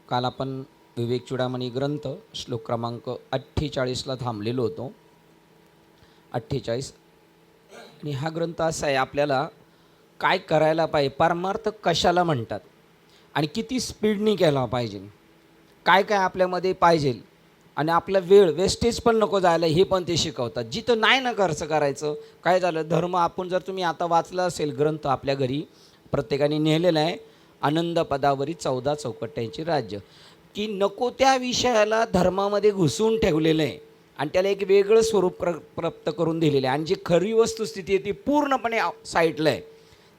काल आपण विवेक चूडामणी ग्रंथ श्लोक क्रमांक 48ला थांबलेलो होतो. 48. आणि हा ग्रंथ असा आहे, आपल्याला काय करायला पाहिजे, परमार्थ कशाला म्हणतात आणि किती स्पीडनी केला पाहिजे, काय काय आपल्यामध्ये पाहिजे आणि आपला वेळ वेस्टेज पण नको जायला, हे पण ते शिकवतात. जिथं नाही ना खर्च करायचं. काय झालं, धर्म आपण जर तुम्ही आता वाचला असेल ग्रंथ, आपल्या घरी प्रत्येकाने नेलेला आहे, आनंद पदावरी 14 चौकट्यांची राज्य, की नको त्या विषयाला धर्मामध्ये घुसून ठेवलेलं आहे आणि त्याला एक वेगळं स्वरूप प्राप्त करून दिलेलं आहे आणि जी खरी वस्तुस्थिती आहे ती पूर्णपणे साईडला आहे.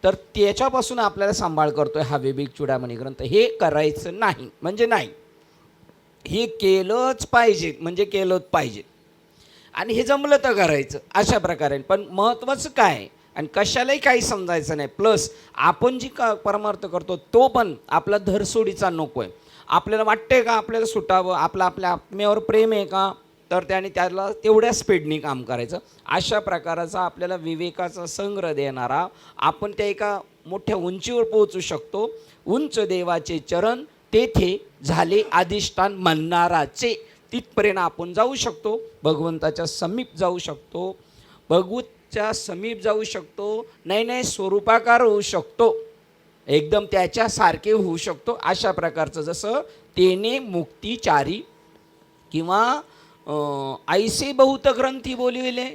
तर त्याच्यापासून आपल्याला सांभाळ करतोय हा विवेक चूडामणी ग्रंथ. हे करायचं नाही म्हणजे नाही, हे केलंच पाहिजे म्हणजे केलंच पाहिजे आणि हे जमलं तर करायचं अशा प्रकारे. पण महत्त्वाचं काय आणि कशालाही काही समजायचं नाही. प्लस आपण जी परमार्थ करतो तो पण आपला धरसोडीचा नको आहे. आपल्याला वाटते का आपल्याला सुटावं, आपल्या आत्म्यावर प्रेम आहे का, तर त्याने त्याला तेवढ्या स्पीडनी काम करायचं. अशा प्रकारचा आपल्याला विवेकाचा संग्रह देणारा, आपण त्या एका मोठ्या उंचीवर पोहोचू शकतो. उंच देवाचे चरण तेथे झाले अधिष्ठान म्हणणाराचे, तिथपर्यंत आपण जाऊ शकतो. भगवंताच्या समीप जाऊ शकतो, भगवतच्या समीप जाऊ शकतो, नाही स्वरूपाकार होऊ शकतो, एकदम त्याच्यासारखे होऊ शकतो. अशा प्रकारचं जसं तेने मुक्तिचारी किंवा ऐसे बहुत ग्रंथी बोलिले,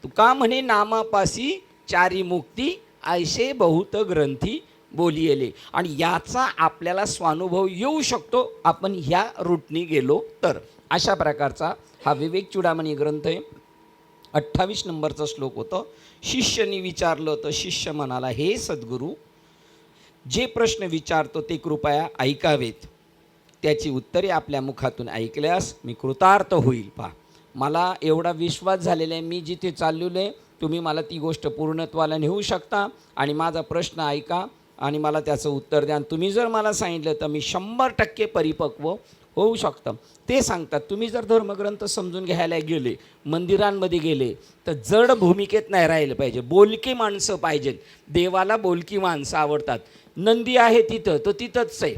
तुका म्हणे नामापासी चारी मुक्ती ऐसे बहुत ग्रंथी बोलिले. आणि याचा आपल्याला स्वानुभव येऊ शकतो आपण ह्या रूटनी गेलो तर. अशा प्रकारचा हा विवेक चूडामणी ग्रंथ आहे. 28 नंबरचा श्लोक होतं. शिष्याने विचारलं तर शिष्य म्हणाला, हे सद्गुरू, जे प्रश्न विचारतो ते कृपया ऐकावेत. त्याची उत्तरे आपल्या मुखातून ऐकल्यास मी कृतार्थ होईल. पहा, मला एवढा विश्वास झालेला आहे, मी जिथे चाललेलो आहे तुम्ही मला ती गोष्ट पूर्णत्वाला नेऊ शकता आणि माझा प्रश्न ऐका आणि मला त्याचं उत्तर द्या. तुम्ही जर मला सांगितलं तर मी 100% परिपक्व होऊ शकतं. ते सांगतात, तुम्ही जर धर्मग्रंथ समजून घ्यायला गेले, मंदिरांमध्ये गेले तर जड भूमिकेत नाही राहिलं पाहिजे, बोलकी माणसं पाहिजेत. देवाला बोलकी माणसं आवडतात. नंदी आहे तिथं तर तिथंच आहे.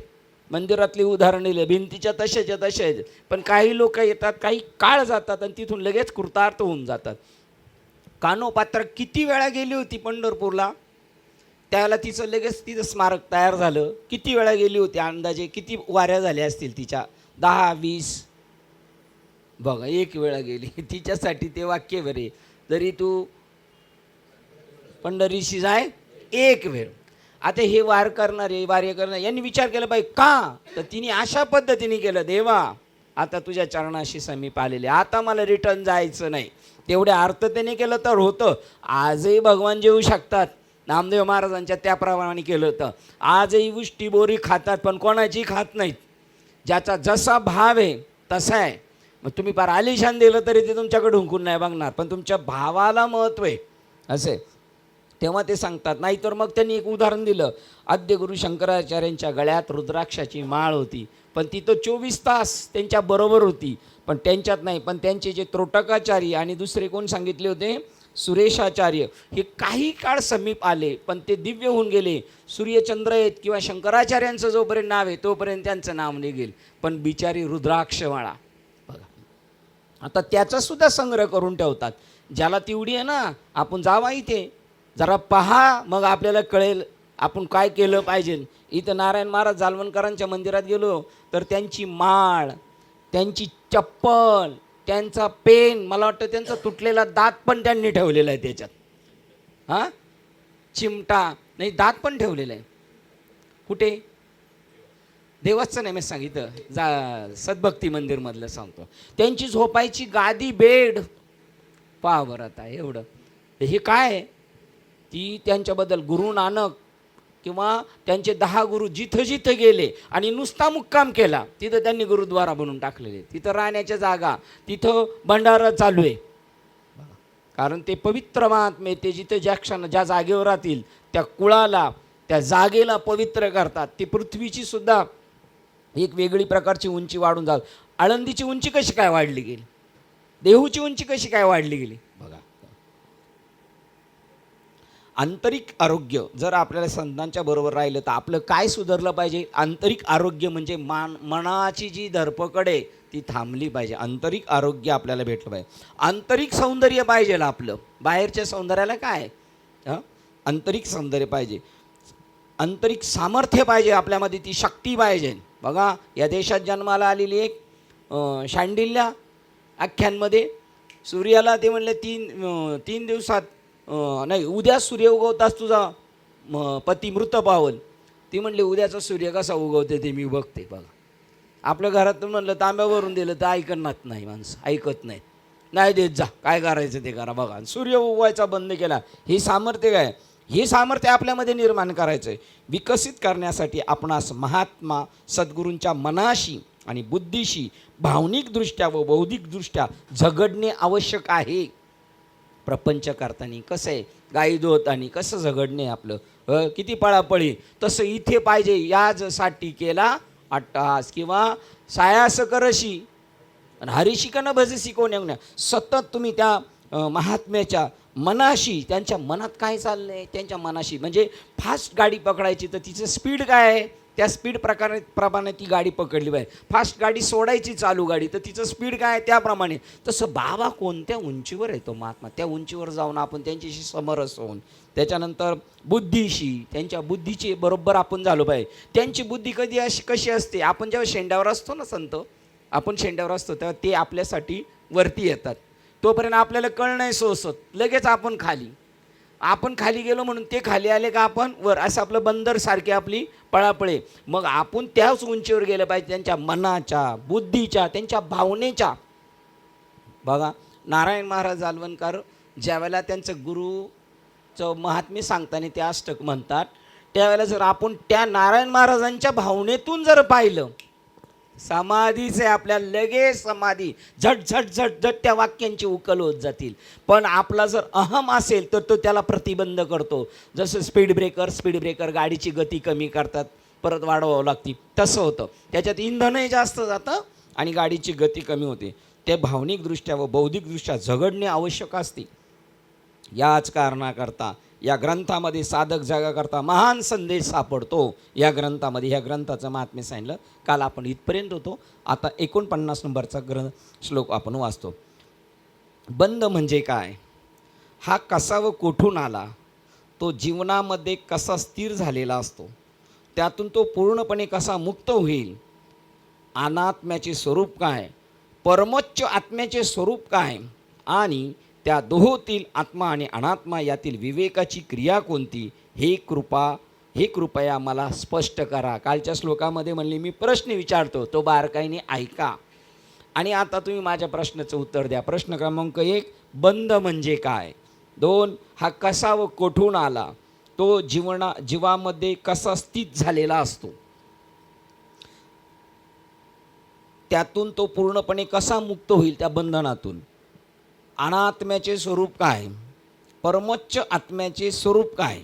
मंदिरातली उदाहरण दिले, भिंतीच्या तशाच्या तशाच. पण काही लोक येतात, काही काळ जातात आणि तिथून लगेच कृतार्थ होऊन जातात. कानोपात्र किती वेळा गेली होती पंढरपूरला, त्याला तिचं लगेच तिचं स्मारक तयार झालं. किती वेळा गेली होती, अंदाजे किती वाऱ्या झाल्या असतील तिच्या, 10-20. बघा, एक वेळा गेली तिच्यासाठी ते वाक्य बरे, जरी तू पंढरीशी जाय एक वेळ. आता हे वार करणारे, वार्य करणारे यांनी विचार केला पाहिजे का, तर तिने अशा पद्धतीने केलं, देवा आता तुझ्या चरणाशी समीप आलेले, आता मला रिटर्न जायचं नाही. तेवढ्या अर्थतेने केलं तर होतं. आजही भगवान जेवू शकतात, नामदेव महाराजांच्या त्याप्रमाणे केलं तर. आजही उष्टी बोरी खातात पण कोणाची खात नाहीत. ज्याचा जसा भाव आहे तसा आहे. मग तुम्ही फार आलिशान दिलं तरी ते तुमच्याकडे हुंकून नाही बघणार, पण तुमच्या भावाला महत्त्व आहे असे. तेव्हा ते सांगतात. नाहीतर मग त्यांनी एक उदाहरण दिलं, आद्य गुरु शंकराचार्यांच्या गळ्यात रुद्राक्षाची माळ होती, पण ती तर 24 तास त्यांच्या बरोबर होती, पण त्यांच्यात नाही. पण त्यांचे जे त्रोटकाचार्य आणि दुसरे कोण सांगितले होते, सुरेशाचार्य, हे काही काळ समीप आले पण ते दिव्य होऊन गेले. सूर्यचंद्र आहेत किंवा शंकराचार्यांचं जोपर्यंत नाव आहे तोपर्यंत त्यांचं नाव निघेल, पण बिचारी रुद्राक्षमाळा बघा. आता त्याचासुद्धा संग्रह करून ठेवतात. ज्याला तेवढी आहे ना, आपण जावा इथे जरा पहा, मग आपल्याला कळेल आपण काय केलं पाहिजे. इथं नारायण महाराज जालवणकरांच्या मंदिरात गेलो तर त्यांची माळ, त्यांची चप्पल, त्यांचा पेन, मला वाटतं त्यांचा तुटलेला दात पण त्यांनी ठेवलेला आहे त्याच्यात. हां, चिमटा नाही, दात पण ठेवलेला आहे. कुठे, देवाचं नाही मी सांगितलं, सद्भक्ती मंदिरमधलं सांगतो. त्यांची झोपायची गादी, बेड, पहा बरं आता एवढं. हे काय, ती त्यांच्याबद्दल गुरु नानक किंवा त्यांचे 10 गुरु जिथं जिथं गेले आणि नुसता मुक्काम केला तिथं त्यांनी गुरुद्वारा बनवून टाकलेले. तिथं राहण्याच्या जागा, तिथं भंडारा चालू आहे. कारण ते पवित्र महात्मे, ते जिथं ज्या जागेवर राहतील त्या कुळाला, त्या जागेला पवित्र करतात. ती पृथ्वीची सुद्धा एक वेगळी प्रकारची उंची वाढून जात. आळंदीची उंची कशी काय वाढली गेली, देहूची उंची कशी काय वाढली गेली बघा. आंतरिक आरोग्य जर आपल्याला संतांच्या बरोबर राहिलं तर आपलं काय सुधारलं पाहिजे? आंतरिक आरोग्य म्हणजे मनाची जी धरपकड आहे ती थांबली पाहिजे. आंतरिक आरोग्य आपल्याला भेटलं पाहिजे. आंतरिक सौंदर्य पाहिजे आपलं. बाहेरच्या सौंदर्याला काय? आंतरिक सौंदर्य पाहिजे. आंतरिक सामर्थ्य पाहिजे आपल्यामध्ये, ती शक्ती पाहिजे. बघा, या देशात जन्माला आलेली एक शांडिल्य आख्यानमध्ये सूर्याला ते म्हणले तीन दिवसात नाही, उद्या सूर्य उगवताच तुझा पती मृत पावल. ती म्हणली उद्याचा सूर्य कसा उगवते ते मी बघते. बघा, आपल्या घरातून म्हणलं तांब्यावरून दिलं तर ऐकत नाही माणसं, ऐकत नाहीत. नाही देत जा, काय करायचं ते करा. बघा, सूर्य उगवायचा बंद केला. ही सामर्थ्य काय? हे सामर्थ्य आपल्यामध्ये निर्माण करायचं आहे. विकसित करण्यासाठी आपणास महात्मा सद्गुरूंच्या मनाशी आणि बुद्धीशी भावनिकदृष्ट्या व बौद्धिकदृष्ट्या झगडणे आवश्यक आहे. प्रपंच करताना कसं आहे, गाई धुताना कसं झगडणे आपलं, किती पळापळी, तसं इथे पाहिजे. याजसाठी केला अट्टहास किंवा सायास करशी आणि हरीशी का न भजसी कोण. सतत तुम्ही त्या महात्म्याच्या मनाशी, त्यांच्या मनात काय चाललं आहे त्यांच्या मनाशी, म्हणजे फास्ट गाडी पकडायची तर तिचं स्पीड काय आहे, त्या स्पीड प्रमाणे ती गाडी पकडली पाहिजे. फास्ट गाडी सोडायची चालू गाडी तर तिचं स्पीड काय आहे त्याप्रमाणे. तसं बाबा कोणत्या उंचीवर आहे तो महात्मा, त्या उंचीवर जाऊन आपण त्यांच्याशी समरस होऊन, त्याच्यानंतर बुद्धीशी, त्यांच्या बुद्धीची बरोबर आपण झालो पाहिजे. त्यांची बुद्धी कशी असते, आपण जेव्हा शेंड्यावर असतो ना संत, आपण शेंड्यावर असतो तेव्हा ते आपल्यासाठी वरती येतात. तोपर्यंत आपल्याला कळ नाही सोसत, लगेच आपण खाली गेलो म्हणून ते खाली आले का आपण वर, असं आपलं बंदर सारखे आपली पळापळे. मग आपण त्याच उंचीवर गेलं पाहिजे, त्यांच्या मनाच्या, बुद्धीच्या, त्यांच्या भावनेच्या. बघा, नारायण महाराज जालवणकर ज्यावेळेला त्यांचं गुरुचं महात्म्य सांगताना ते अष्टक म्हणतात, त्यावेळेला जर आपण त्या नारायण महाराजांच्या भावनेतून जर पाहिलं, समाधीचे आपल्याला लगेच समाधी झट झट झट झट त्या वाक्यांची उकल होत जातील. पण आपला जर अहम असेल तर तो त्याला प्रतिबंध करतो. जसं स्पीड ब्रेकर गाडीची गती कमी करतात, परत वाढवावं लागते, तसं होतं. त्याच्यात इंधनही जास्त जातं आणि गाडीची गती कमी होते. ते भावनिकदृष्ट्या व बौद्धिकदृष्ट्या झगडणे आवश्यक असते. याच कारणाकरता या ग्रंथामध्ये साधक जगाकरता महान संदेश सापडतो. या ग्रंथामध्ये, ह्या ग्रंथाचं महात्म्य सांगितलं. काल आपण इथपर्यंत होतो. आता 49 नंबरचा श्लोक आपण वाचतो. बंध म्हणजे काय, हा कसा व कुठून आला, तो जीवनामध्ये कसा स्थिर झालेला असतो, त्यातून तो पूर्णपणे कसा मुक्त होईल, अनात्म्याचे स्वरूप काय, परमोच्च आत्म्याचे स्वरूप काय, आणि त्या दोहोतील आत्मा आणि अनात्मा यातील विवेकाची क्रिया कोणती, हे कृपया मला स्पष्ट करा. कालच्या श्लोकामध्ये म्हणले मी प्रश्न विचारतो, तो बारकाईने ऐका आणि आता तुम्ही माझ्या प्रश्नाचं उत्तर द्या. प्रश्न क्रमांक 1, बंध म्हणजे काय. 2, हा कसा व कोठून आला, तो जीवामध्ये कसा स्थित झालेला असतो, त्यातून तो पूर्णपणे कसा मुक्त होईल त्या बंधनातून, अनात्म्याचे स्वरूप काय, परमोच्च आत्म्याचे स्वरूप काय,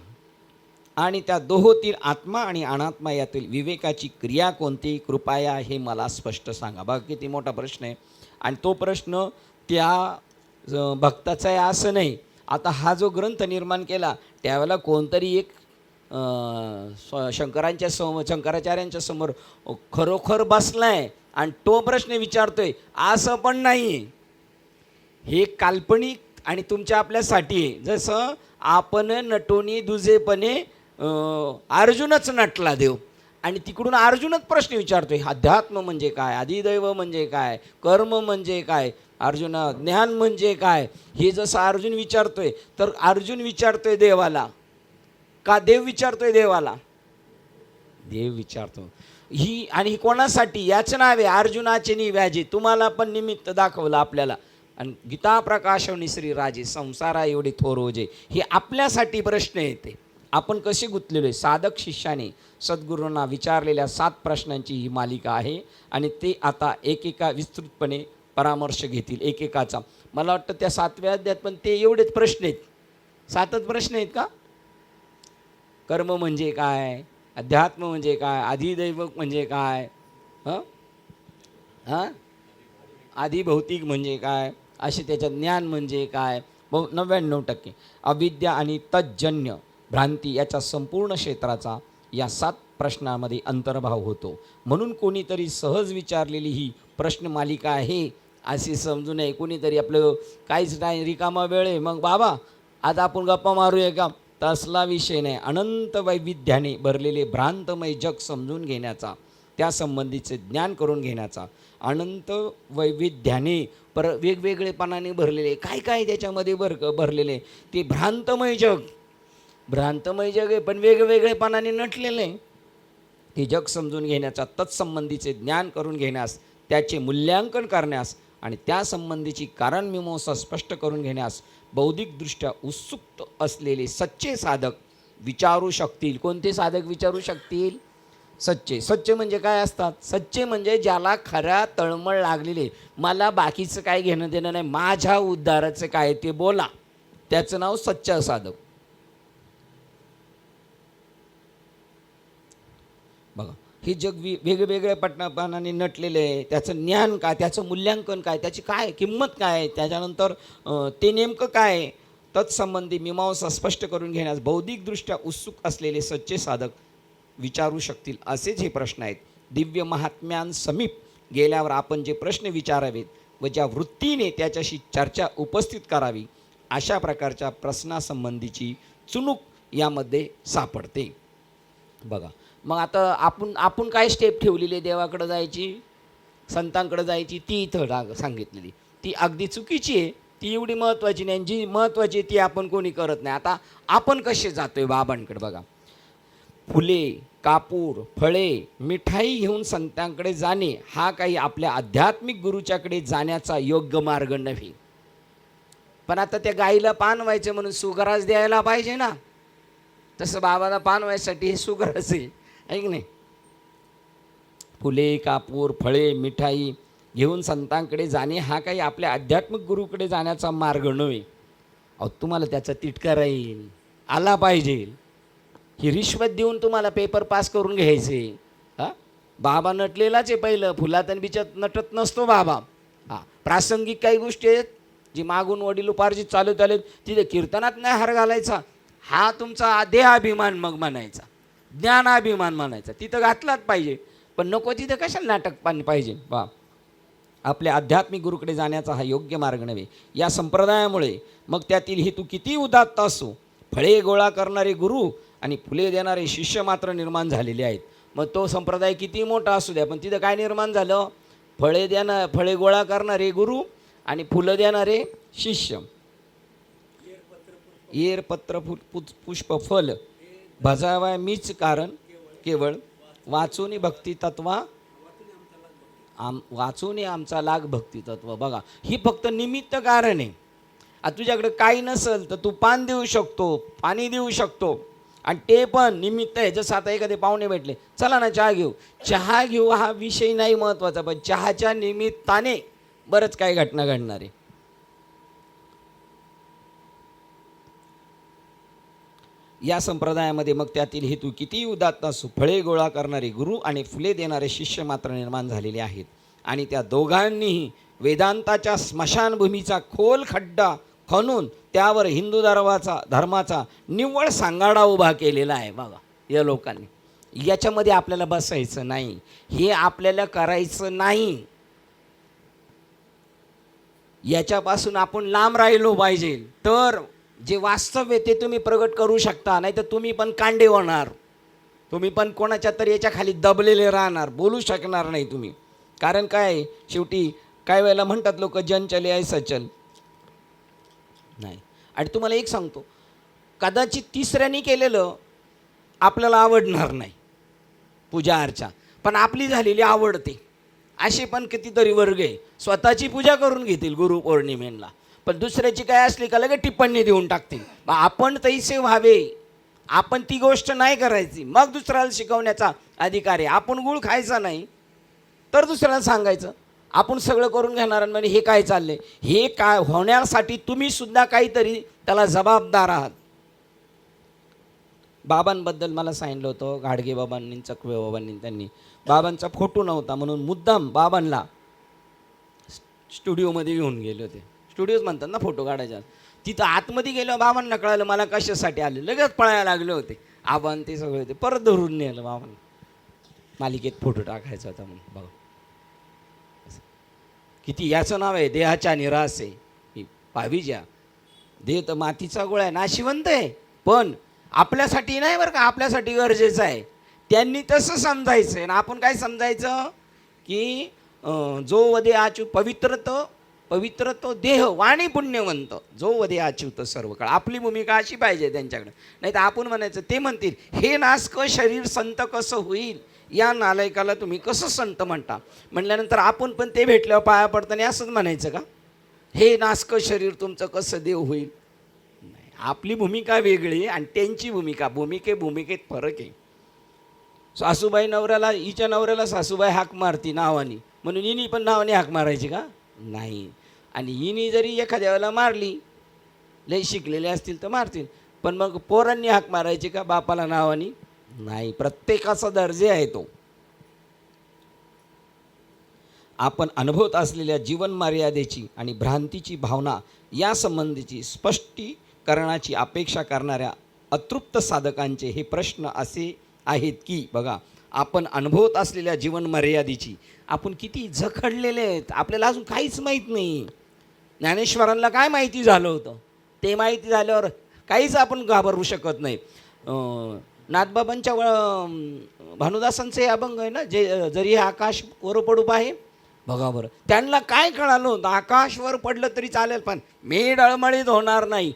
आणि त्या दोहोतील आत्मा आणि अनात्मा यातील विवेकाची क्रिया कोणती, कृपया हे मला स्पष्ट सांगा. बघा किती मोठा प्रश्न आहे. आणि तो प्रश्न त्या भक्ताचा आहे असं नाही. आता हा जो ग्रंथ निर्माण केला त्यावेळेला कोणतरी एक शंकराचार्यांच्या समोर खरोखर बसलाय आणि तो प्रश्न विचारतोय असं पण नाही. हे काल्पनिक आणि तुमच्या आपल्यासाठी आहे. जसं आपण नटोनी दुजेपणे अर्जुनच नटला देव, आणि तिकडून अर्जुनच प्रश्न विचारतोय, अध्यात्म म्हणजे काय, अधिदैव म्हणजे काय, कर्म म्हणजे काय, अर्जुन ज्ञान म्हणजे काय. हे जसं अर्जुन विचारतोय, तर अर्जुन विचारतोय देवाला का देव विचारतोय देवाला? देव विचारतो. ही आणि कोणासाठी, याचं नाव आहे अर्जुनाचे निव्याजी. तुम्हाला पण निमित्त दाखवलं आपल्याला. आणि गीता प्रकाशवनी श्री राजे संसारा एवढे थोर होजे, हे आपल्यासाठी प्रश्न येते. आपण कसे गुंतलेलो आहे. साधक शिष्याने सद्गुरूंना विचारलेल्या 7 प्रश्नांची ही मालिका आहे आणि ते आता एकेका विस्तृतपणे परामर्श घेतील एकेकाचा. मला वाटतं त्या 7व्या अध्यायात पण ते एवढेच प्रश्न आहेत. 7च प्रश्न आहेत का? कर्म म्हणजे काय, अध्यात्म म्हणजे काय, अधिदैवक म्हणजे काय, आधी भौतिक म्हणजे काय, असे त्याच्यात ज्ञान म्हणजे काय, 99% अविद्या आणि तज्जन्य भ्रांती याच्या संपूर्ण क्षेत्राचा या 7 प्रश्नामध्ये अंतर्भाव होतो. म्हणून कोणीतरी सहज विचारलेली ही प्रश्नमालिका आहे असे समजू नये. कोणीतरी आपलं काहीच नाही, रिकामा वेळ आहे, मग बाबा आज आपण गप्पा मारूया का, तसला विषय नाही. अनंत वैविध्याने भरलेले भ्रांतमय जग समजून घेण्याचा, त्यासंबंधीचे ज्ञान करून घेण्याचा, अनंत वैविध्याने वेगवेगळेपणाने भरलेले काय काय त्याच्यामध्ये भरलेले ते भ्रांतमय जग आहे, पण वेगवेगळेपणाने नटलेलं आहे. ते जग समजून घेण्याचा, तत्संबंधीचे ज्ञान करून घेण्यास, त्याचे मूल्यांकन करण्यास आणि त्यासंबंधीची कारणमीमांसा स्पष्ट करून घेण्यास बौद्धिकदृष्ट्या उत्सुक असलेले सच्चे साधक विचारू शकतील. कोणते साधक विचारू शकतील? सच्चे म्हणजे काय असतात? सच्चे म्हणजे ज्याला खऱ्या तळमळ लागलेले, मला बाकीचं काय घेणं देणं नाही, माझ्या उद्धाराचं काय ते बोला, त्याचं नाव सच्चा साधक. बघा, हे जग वेगवेगळ्या पटनापणाने नटलेले आहे. त्याचं ज्ञान काय, त्याचं मूल्यांकन काय, त्याची काय किंमत काय, त्याच्यानंतर ते नेमकं काय, तत्संबंधी मीमांसा स्पष्ट करून घेण्यास बौद्धिकदृष्ट्या उत्सुक असलेले सच्चे साधक विचारू शकतील. असेच हे प्रश्न आहेत. दिव्य महात्म्यांसमीप गेल्यावर आपण जे प्रश्न विचारावेत व ज्या वृत्तीने त्याच्याशी चर्चा उपस्थित करावी, अशा प्रकारच्या प्रश्नासंबंधीची चुणूक यामध्ये सापडते. बघा, मग आता आपण काय स्टेप ठेवलेली देवाकडं जायची, संतांकडे जायची, ती इथं सांगितलेली ती अगदी चुकीची आहे. ती एवढी महत्त्वाची नाही. जी महत्त्वाची ती आपण कोणी करत नाही. आता आपण कसे जातोय बाबांकडे? बघा, फुले, कापूर, फळे, मिठाई घेऊन संतांकडे जाणे हा काही आपल्या आध्यात्मिक गुरुच्याकडे जाण्याचा योग्य मार्ग नव्हे. पण आता त्या गाईला पान व्हायचं म्हणून सुगराज द्यायला पाहिजे ना, तसं बाबाला पान व्हायसाठी हे सुगराज आहे की नाही? फुले, कापूर, फळे, मिठाई घेऊन संतांकडे जाणे हा काही आपल्या आध्यात्मिक गुरुकडे जाण्याचा मार्ग नव्हे. अहो, तुम्हाला त्याचा तिटकारा येईल, आला पाहिजे. ही रिश्वत देऊन तुम्हाला पेपर पास करून घ्यायचे. हां, बाबा नटलेलाच आहे पहिलं, फुलात आणि बिचात नटत नसतो बाबा. हां, प्रासंगिक काही गोष्टी आहेत जी मागून वडिलोपार्जित चालत आले, तिथे कीर्तनात नाही हार घालायचा, हा तुमचा देहाभिमान मग म्हणायचा, ज्ञानाभिमान म्हणायचा, तिथं घातलाच पाहिजे. पण नको तिथं कशाला नाटक पाहिजे? वा, आपल्या आध्यात्मिक गुरुकडे जाण्याचा हा योग्य मार्ग नव्हे. या संप्रदायामुळे मग त्यातील हेतू किती उदात्त असो, फळे गोळा करणारे गुरु आणि फुले देणारे शिष्य मात्र निर्माण झालेले आहेत. मग तो संप्रदाय किती मोठा असू द्या, पण तिथं काय निर्माण झालं? फळे गोळा करणारे गुरु आणि फुलं देणारे शिष्य. येर पत्र पुष्प फल भजावा मीच कारण केवळ वाचून भक्ती तत्वा वाचून आमचा लाग भक्ती तत्व. बघा, ही फक्त निमित्त कारण आहे. आता तुझ्याकडे काही नसेल तर तू पान देऊ शकतो, पाणी देऊ शकतो, आणि ते पण निमित्त आहे. जसं आता एखादे पाहुणे भेटले, चला ना चहा घेऊ हा विषय नाही महत्त्वाचा, पण चहाच्या निमित्ताने बरंच काही घटना घडणार आहे. या संप्रदायामध्ये मग त्यातील हेतू किती उदात्त असो, फळे गोळा करणारे गुरु आणि फुले देणारे शिष्य मात्र निर्माण झालेले आहेत. आणि त्या दोघांनीही वेदांताच्या स्मशानभूमीचा खोल खड्डा खणून त्यावर हिंदू धर्माचा निव्वळ सांगाडा उभा केलेला आहे. बघा, या लोकांनी. याच्यामध्ये आपल्याला बसायचं नाही, हे आपल्याला करायचं नाही. याच्यापासून आपण लांब राहिलो पाहिजे, तर जे वास्तव आहे ते तुम्ही प्रगट करू शकता. नाही तर तुम्ही पण कांडे होणार, तुम्ही पण कोणाच्या तरी याच्या खाली दबलेले राहणार, बोलू शकणार नाही तुम्ही. कारण काय, शेवटी काय वेळेला म्हणतात लोक, जन चले ऐसा चल नाही. आणि तुम्हाला एक सांगतो, कदाचित तिसऱ्याने केलेलं आपल्याला आवडणार नाही पूजा अर्चा, पण आपली झालेली आवडते. असे पण कितीतरी वर्ग आहे, स्वतःची पूजा करून घेतील गुरुपौर्णिमेला, पण दुसऱ्याची काय असली का लगेच टिप्पणी देऊन टाकतील. आपण तैसे व्हावे, आपण ती गोष्ट नाही करायची, मग दुसऱ्याला शिकवण्याचा अधिकार आहे. आपण गुळ खायचा नाही तर दुसऱ्याला सांगायचं, आपण सगळं करून घेणार म्हणजे हे काय चाललंय, हे काय होण्यासाठी तुम्ही सुद्धा काहीतरी त्याला जबाबदार आहात. बाबांबद्दल मला सांगितलं होतं घाडगे बाबांनी, चकवे बाबांनी, त्यांनी बाबांचा फोटो नव्हता म्हणून मुद्दाम बाबांना स्टुडिओमध्ये घेऊन गेले होते. स्टुडिओज म्हणतात ना फोटो काढायच्या, तिथं आतमध्ये गेलो, बाबांना कळालं मला कशासाठी आले, लगेच पळायला लागले होते. आबान ते सगळे होते, परत धरून नेलं बाबांना. मालिकेत फोटो टाकायचा होता म्हणून. बघा किती याचं नाव आहे, देहाच्या निरासे ही पाविजा. देह तर मातीचा गोळा आहे, नाशिवंत आहे, पण आपल्यासाठी नाही बरं का, आपल्यासाठी गरजेचं आहे. त्यांनी तसं समजायचं आहे. आणि आपण काय समजायचं की जो वदे आच्युत पवित्र तो देह वाणी पुण्यवंत, जो वदे आच्युत सर्व काळ. आपली भूमिका अशी पाहिजे त्यांच्याकडे. नाही तर आपण म्हणायचं, ते म्हणतील हे नासक शरीर संत कसं होईल, या नालायकाला तुम्ही कसं संत म्हणता. म्हणल्यानंतर आपण पण ते भेटल्यावर पाया पडताना असंच म्हणायचं का, हे नासक शरीर तुमचं कसं देव होईल. नाही, आपली भूमिका वेगळी आणि त्यांची भूमिकेत फरक आहे. सासूबाई नवऱ्याला, हिच्या नवऱ्याला सासूबाई हाक मारती नावानी, म्हणून हिनी पण नावाने हाक मारायची का, नाही. आणि हिनी जरी एखाद्या वेळेला मारली, लय शिकलेले असतील तर मारतील, पण मग पोरांनी हाक मारायची का बापाला नावानी, नाही. प्रत्येकाचा दर्जा आहे तो. आपण अनुभवत असलेल्या जीवन मर्यादेची आणि भ्रांतीची भावना या संबंधीची स्पष्टीकरणाची अपेक्षा करणाऱ्या अतृप्त साधकांचे हे प्रश्न असे आहेत की, बघा, आपण अनुभवत असलेल्या जीवन मर्यादेची आपण किती जखडलेले आहेत, आपल्याला अजून काहीच माहीत नाही. ज्ञानेश्वरांना काय माहिती झालं होतं, ते माहिती झाल्यावर काहीच आपण घाबरू शकत नाही. नाथबाबांच्या भानुदासांचं हे अभंग आहे ना, जे जरी हे आकाश वर पडू पाहे. बघा बरं, त्यांना काय कळालं होतं, आकाशवर पडलं तरी चालेल पण मी डळमळीत होणार नाही.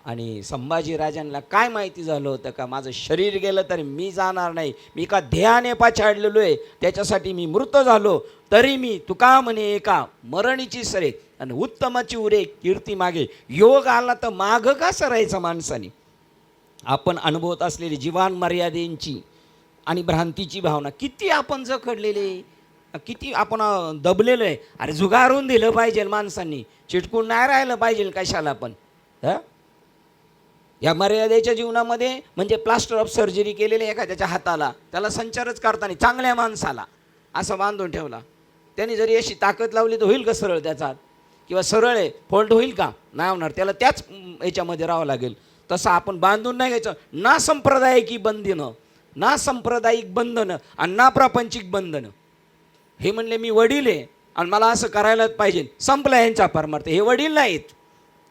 आणि संभाजीराजांना काय माहिती झालं होतं का, माझं शरीर गेलं तरी मी जाणार नाही, मी का ध्येयाने पाछाडलेलो आहे, त्याच्यासाठी मी मृत झालो तरी मी तुका म्हणे एका मरणीची सरे आणि उत्तमाची उरे कीर्ती मागे. योग आला तर मागं का सरायचं माणसाने. आपण अनुभवत असलेली जीवन मर्यादेंची आणि भ्रांतीची भावना किती आपण जखडलेले, किती आपण दबलेलो आहे. अरे जुगारून दिलं पाहिजे माणसांनी, चिटकून नाही राहिलं पाहिजे कशाला पण. या मर्यादेच्या जीवनामध्ये म्हणजे प्लास्टर ऑफ सर्जरी केलेले एखाद्याच्या हाताला, त्याला संचारच करताना चांगल्या माणसाला असं बांधून ठेवला, त्यांनी जरी अशी ताकद लावली तर होईल का सरळ त्याचा हात, किंवा सरळ आहे फोल्ड होईल का, नाही होणार, त्याला त्याच याच्यामध्ये राहावं लागेल. तसं आपण बांधून नाही घ्यायचं. ना सांप्रदायिकी बंधनं, ना सांप्रदायिक बंधनं आणि ना प्रापंचिक बंधनं. हे म्हणले मी वडील आहे आणि मला असं करायलाच पाहिजे, संपला यांचा परमार्थ. हे वडील नाहीत.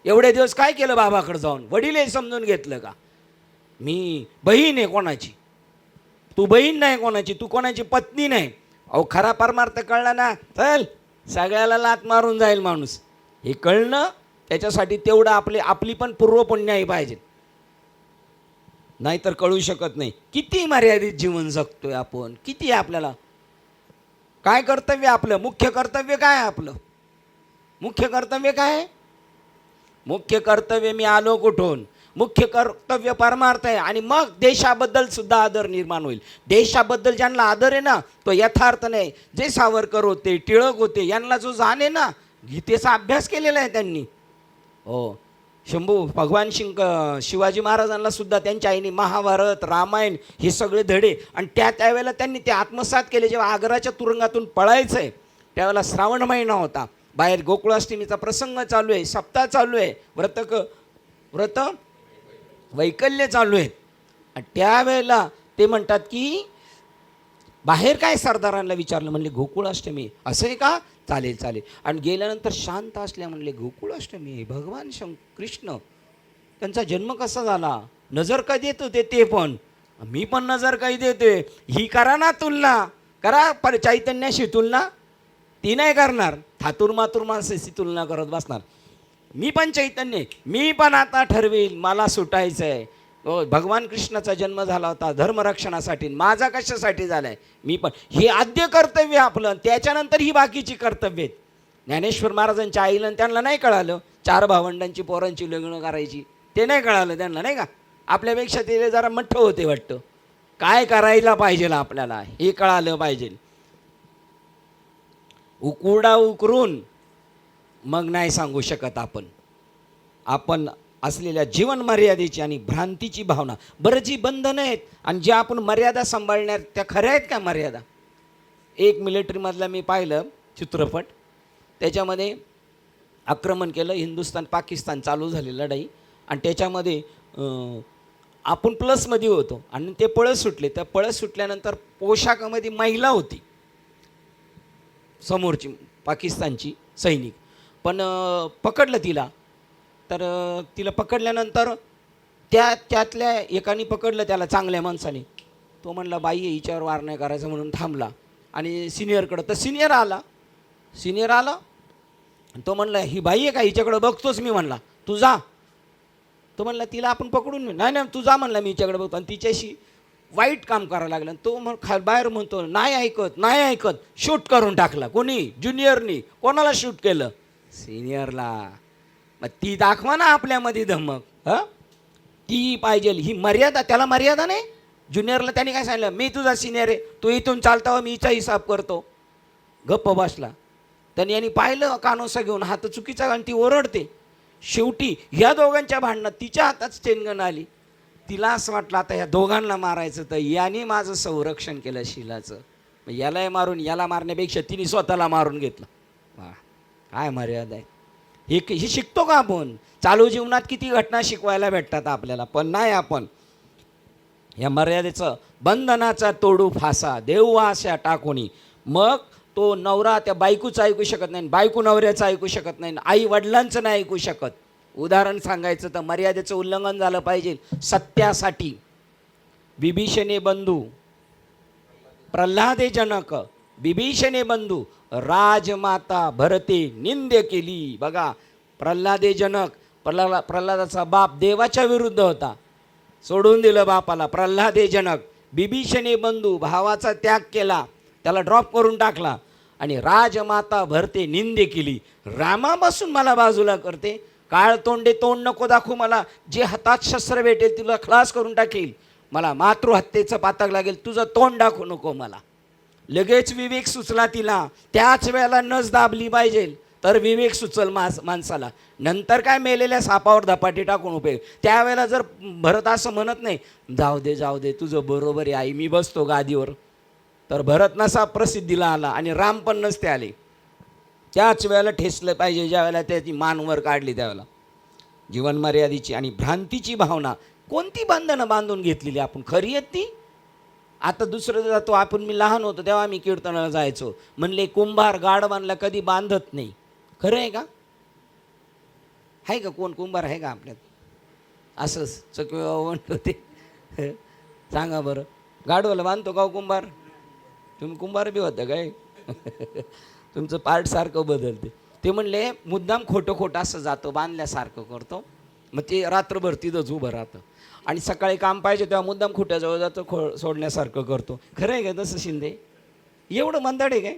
एवढे दिवस काय केलं बाबाकडे जाऊन, वडील हे समजून घेतलं का, मी बहीण आहे कोणाची, तू बहीण नाही कोणाची, तू कोणाची पत्नी नाही. अहो खरा परमार्थ कळला ना, चल सगळ्याला लात मारून जाईल माणूस. हे कळणं, त्याच्यासाठी तेवढं आपली पण पूर्वपुण्याही पाहिजे, नाहीतर कळू शकत नाही. किती मर्यादित जीवन जगतोय आपण, किती आपल्याला काय कर्तव्य, आपलं मुख्य कर्तव्य काय आहे, आपलं मुख्य कर्तव्य काय आहे. मुख्य कर्तव्य मी आलो कुठून, मुख्य कर्तव्य परमार्थ आहे. आणि मग देशाबद्दल सुद्धा आदर निर्माण होईल. देशाबद्दल ज्यांना आदर आहे ना, तो यथार्थ नाही. जे सावरकर होते, टिळक होते, यांना जो जाणे ना, गीतेचा अभ्यास केलेला आहे त्यांनी. हो, शंभू भगवान शिवाजी महाराजांना सुद्धा त्यांच्या आईने महाभारत, रामायण हे सगळे धडे, आणि त्यावेळेला त्यांनी ते आत्मसात केले. जेव्हा आग्राच्या तुरुंगातून पळायचं आहे त्यावेळेला श्रावण महिना होता, बाहेर गोकुळाष्टमीचा प्रसंग चालू आहे, सप्ताह चालू आहे, व्रत वैकल्य चालू आहे. आणि त्यावेळेला ते म्हणतात की बाहेर काय सरदारांना विचारलं, म्हणले गोकुळाष्टमी असं आहे का, चालेल चालेल. आणि गेल्यानंतर शांत असल्या म्हणले गोकुळाष्टमी, भगवान कृष्ण त्यांचा जन्म कसा झाला, नजर का देत होते, ते पण मी पण नजर काही देते, ही करा ना तुलना, करा पर चैतन्याशी तुलना, ती नाही करणार. थातूर मातूर माणसाची तुलना करत बसणार. मी पण चैतन्य, मी पण आता ठरवेल मला सुटायचं आहे. भगवान कृष्णाचा जन्म झाला होता धर्मरक्षणासाठी, माझा कशासाठी झाला आहे, मी पण. हे आद्य कर्तव्य आपलं, त्याच्यानंतर ही बाकीची कर्तव्य आहेत. ज्ञानेश्वर महाराजांच्या आईला त्यांना नाही कळालं 4 भावंडांची पोरांची लग्न करायची, ते नाही कळालं त्यांना, नाही का. आपल्यापेक्षा ते जरा मठ्ठ होते वाटतं. काय करायला पाहिजे आपल्याला हे कळालं पाहिजे. उकुडा उकरून मग नाही सांगू शकत आपण असलेल्या जीवन मर्यादेची आणि भ्रांतीची भावना. बरं, जी बंधनं आहेत आणि ज्या आपण मर्यादा सांभाळण्यात, त्या खऱ्या आहेत का मर्यादा. एक मिलिटरीमधला मी पाहिलं चित्रपट, त्याच्यामध्ये आक्रमण केलं, हिंदुस्थान पाकिस्तान चालू झाली लढाई, आणि त्याच्यामध्ये आपण प्लसमध्ये होतो आणि ते पळत सुटले. त्या पळत सुटल्यानंतर पोशाखामध्ये महिला होती समोरची पाकिस्तानची सैनिक, पण पकडलं तिला. तर तिला पकडल्यानंतर त्यातल्या एकाने पकडलं त्याला, चांगल्या माणसाने. तो म्हणला बाई हिच्यावर वार नाही करायचं म्हणून थांबला. आणि सिनियरकडं, तर सिनियर आला. तो म्हणला ही बाई आहे का, हिच्याकडं बघतोच मी. म्हणला तू जा. तो म्हणला तिला आपण पकडून नाही तू जा म्हणला, मी हिच्याकडे बघतो. आणि तिच्याशी वाईट काम करायला लागलं. तो बाहेर म्हणतो नाही ऐकत, शूट करून टाकला. कोणी? ज्युनियरनी. कोणाला शूट केलं? सिनियरला. मग ती दाखवा ना आपल्यामध्ये धमक. ती पाहिजे ही मर्यादा. त्याला मर्यादा नाही. ज्युनियरला त्याने काय सांगितलं, मी तुझा सिनियर आहे, तू इथून चालता मी हिचा हिसाब करतो. गप्प बसला. त्यांनी यांनी पाहिलं कानोसा घेऊन, हात चुकीचा, आणि ती ओरडते. शेवटी ह्या दोघांच्या भांडणात तिच्या हातात चेंगण आली. तिला असं वाटलं आता ह्या दोघांना मारायचं, तर याने माझं संरक्षण केलं शिलाचं. यालाही मारून याला मारण्यापेक्षा तिने स्वतःला मारून घेतलं. वा, काय मर्यादा आहे. हे शिकतो का आपण? चालू जीवनात किती घटना शिकवायला भेटतात आपल्याला, पण नाही आपण या मर्यादेचं, बंधनाचा तोडू फासा देऊ अशा टाकोनी. मग तो नवरा त्या बायकोचं ऐकू शकत नाही, बायको नवऱ्याचं ऐकू शकत नाही, आई वडिलांचं नाही ऐकू शकत. उदाहरण सांगायचं तर मर्यादेचं उल्लंघन झालं पाहिजे सत्यासाठी. विभीषणे बंधू प्रल्हादे जनक, विभीषणे बंधू राजमाता भरते निंद्य केली. बघा, प्रल्हादे जनक, प्रल्हादाचा बाप देवाच्या विरुद्ध होता, सोडून दिलं बापाला. प्रल्हादे जनक, विभीषणे बंधू भावाचा त्याग केला, त्याला ड्रॉप करून टाकला. आणि राजमाता भरते निंदे केली. रामापासून मला बाजूला करते, काळ तोंडे तोंड नको दाखवू मला, जे हातात शस्त्र भेटेल तुला खलास करून टाकेल, मला मातृहत्येचं पातक लागेल, तुझं तोंड दाखवू नको मला. लगेच विवेक सुचला तिला. त्याच वेळेला नस दाबली पाहिजे तर विवेक सुचल माणसाला. नंतर काय मेलेल्या सापावर धपाटी टाकून उपयोग. त्यावेळेला जर भरत असं म्हणत नाही जाऊ दे तुझं बरोबर आहे आई, मी बसतो गादीवर, तर भरत नसा प्रसिद्धीला आला आणि राम पण नसते आले. त्याच वेळेला ठेसलं पाहिजे ज्या वेळेला त्याची मानवर काढली त्यावेळेला. जीवन मर्यादेची आणि भ्रांतीची भावना, कोणती बंधनं बांधून घेतलेली आपण, खरी आहेत ती? आता दुसरं जातो आपण. मी लहान होतो तेव्हा मी कीर्तनाला जायचो, म्हणले कुंभार गाढवांना कधी बांधत नाही. खरं आहे का? आहे का कोण कुंभार आहे का आपल्यात? असंच चकवे म्हणतो ते. सांगा बरं, गाढवाला बांधतो का कुंभार? तुम्ही कुंभार बी होता काय? तुमचं पार्ट सारखं बदलते. ते म्हणले मुद्दाम खोटं असं जातो, बांधल्यासारखं करतो, मग ते रात्रभर तिथंच उभं राहतं, आणि सकाळी काम पाहिजे तेव्हा मुद्दाम खोट्याजवळ जातो, सोडण्यासारखं करतो. खरं आहे का तसं शिंदे? एवढं मंदाड आहे काय?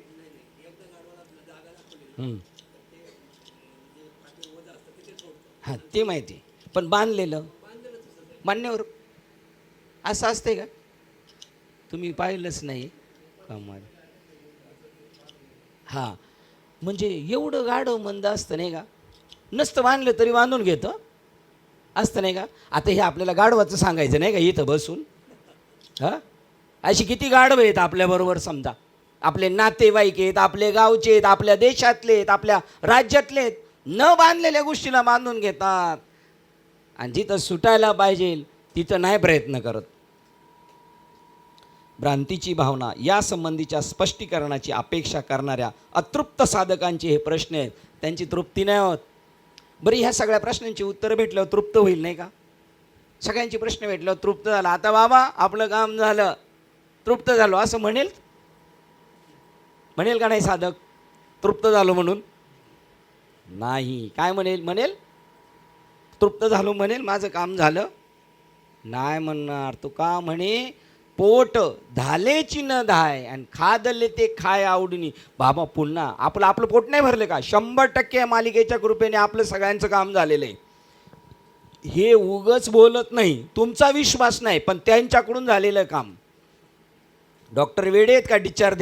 हां, ते माहिती, पण बांधलेलं मान्यवर असं असते का? तुम्ही पाहिलंच नाही कमाल. हां, म्हणजे एवढं गाढव मंद असतं नाही का? नसतं बांधलं तरी बांधून घेतं असतं नाही का? आता हे आपल्याला गाढवाचं सांगायचं नाही का इथं बसून? हां, अशी किती गाढव आहेत आपल्याबरोबर. समजा आपले नातेवाईक आहेत, आपले गावचे आहेत, आपल्या देशातले आहेत, आपल्या राज्यातले आहेत, न बांधलेल्या गोष्टीला बांधून घेतात, आणि जिथं सुटायला पाहिजे तिथं नाही प्रयत्न करत. भ्रांतीची भावना या संबंधीच्या स्पष्टीकरणाची अपेक्षा करणाऱ्या अतृप्त साधकांचे हे प्रश्न आहेत, त्यांची तृप्ती नाही होत. बरं, ह्या सगळ्या प्रश्नांची उत्तरं भेटल्यावर तृप्त होईल नाही का? सगळ्यांचे प्रश्न भेटल्यावर तृप्त झाला, आता बाबा आपलं काम झालं, तृप्त झालो असं म्हणेल का नाही साधक? तृप्त झालो म्हणून नाही. काय म्हणेल तृप्त झालो म्हणेल, माझं काम झालं नाही म्हणणार. तो का म्हणे, पोट धालेची न धाय आणि खादले ते खाय आवडीनी. बाबा पुन्हा आपलं पोट नाही भरले का? 100% मालिकेच्या कृपेने आपलं सगळ्यांचं काम झालेलं आहे. हे उगच बोलत नाही, तुमचा विश्वास नाही, पण त्यांच्याकडून झालेलं काम. डॉक्टर वेडे आहेत का डिस्चार्ज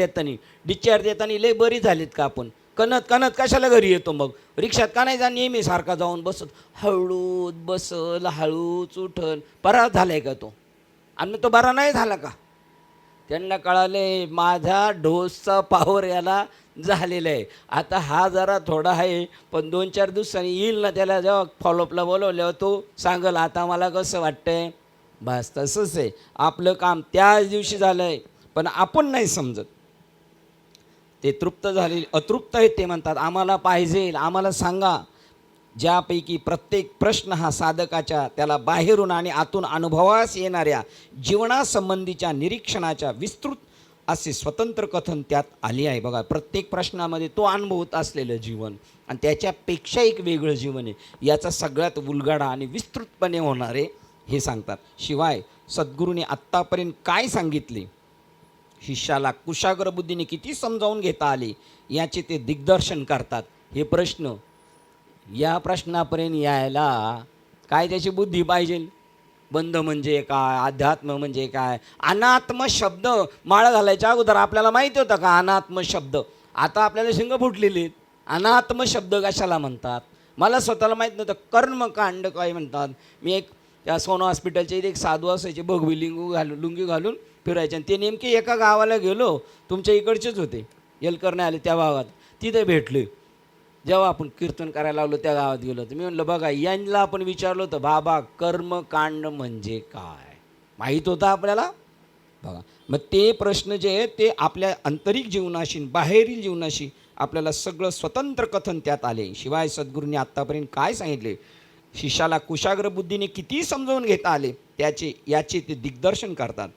देताना लय बरी झालीत का आपण? कणत कशाला घरी येतो मग? रिक्षात का नाही जा नेहमी सारखा जाऊन बसत, हळूच बसल, हळूच उठल. बरा झालाय का तो? आणि तो बरा नाही झाला का? त्यांना कळाले माझा डोसचा पावर याला झालेला आहे. आता हा जरा थोडा आहे, पण 2-4 दिवसांनी येईल ना, त्याला जेव्हा फॉलोअपला बोलवल्यावर तो सांगेल आता मला कसं वाटतंय. बस तसंच आहे, आपलं काम त्याच दिवशी झालं आहे, पण आपण नाही समजत. ते तृप्त झाले, अतृप्त आहेत, ते म्हणतात आम्हाला पाहिजे, आम्हाला सांगा. ज्यापैकी प्रत्येक प्रश्न हा साधकाच्या त्याला बाहेरून आणि आतून अनुभवास येणाऱ्या जीवनासंबंधीच्या निरीक्षणाच्या विस्तृत असे स्वतंत्र कथन त्यात आले आहे. बघा, प्रत्येक प्रश्नामध्ये तो अनुभवत असलेलं जीवन आणि त्याच्यापेक्षा एक वेगळं जीवन आहे, याचा सगळ्यात उलगडा आणि विस्तृतपणे होणारे हे सांगतात. शिवाय सद्गुरूंनी आत्तापर्यंत काय सांगितले, शिष्याला कुशाग्र बुद्धीने किती समजावून घेता आले, याचे ते दिग्दर्शन करतात. हे प्रश्न, या प्रश्नापर्यंत यायला काय त्याची बुद्धी पाहिजे. बंध म्हणजे काय, अध्यात्म म्हणजे काय, अनात्म शब्द माळ घालायच्या अगोदर आपल्याला माहिती होतं का अनात्म शब्द. आता आपल्याला शिंग फुटलेली आहेत. अनात्म शब्द कशाला म्हणतात मला स्वतःला माहीत नव्हतं. कर्मकांड काय म्हणतात. मी एक त्या सोनो हॉस्पिटलच्या इथे एक साधू असायचे, भगवी लुंगी घालून फिरायचे, आणि ते नेमके एका गावाला गेलो, तुमच्या इकडचेच होते, येलकरणे आले त्या भागात, तिथे भेटले. जेव्हा आपण कीर्तन करायला लागलो त्या गावात गेलो होतो, मी म्हणलं बघा यांना आपण विचारलं होतं बाबा कर्मकांड म्हणजे काय, माहीत होतं आपल्याला. बघा, मग ते प्रश्न जे आहेत ते आपल्या आंतरिक जीवनाशी बाहेरील जीवनाशी आपल्याला सगळं स्वतंत्र कथन त्यात आले. शिवाय सद्गुरूंनी आत्तापर्यंत काय सांगितले, शिष्याला कुशाग्र बुद्धीने किती समजावून घेता आले, याचे ते दिग्दर्शन करतात.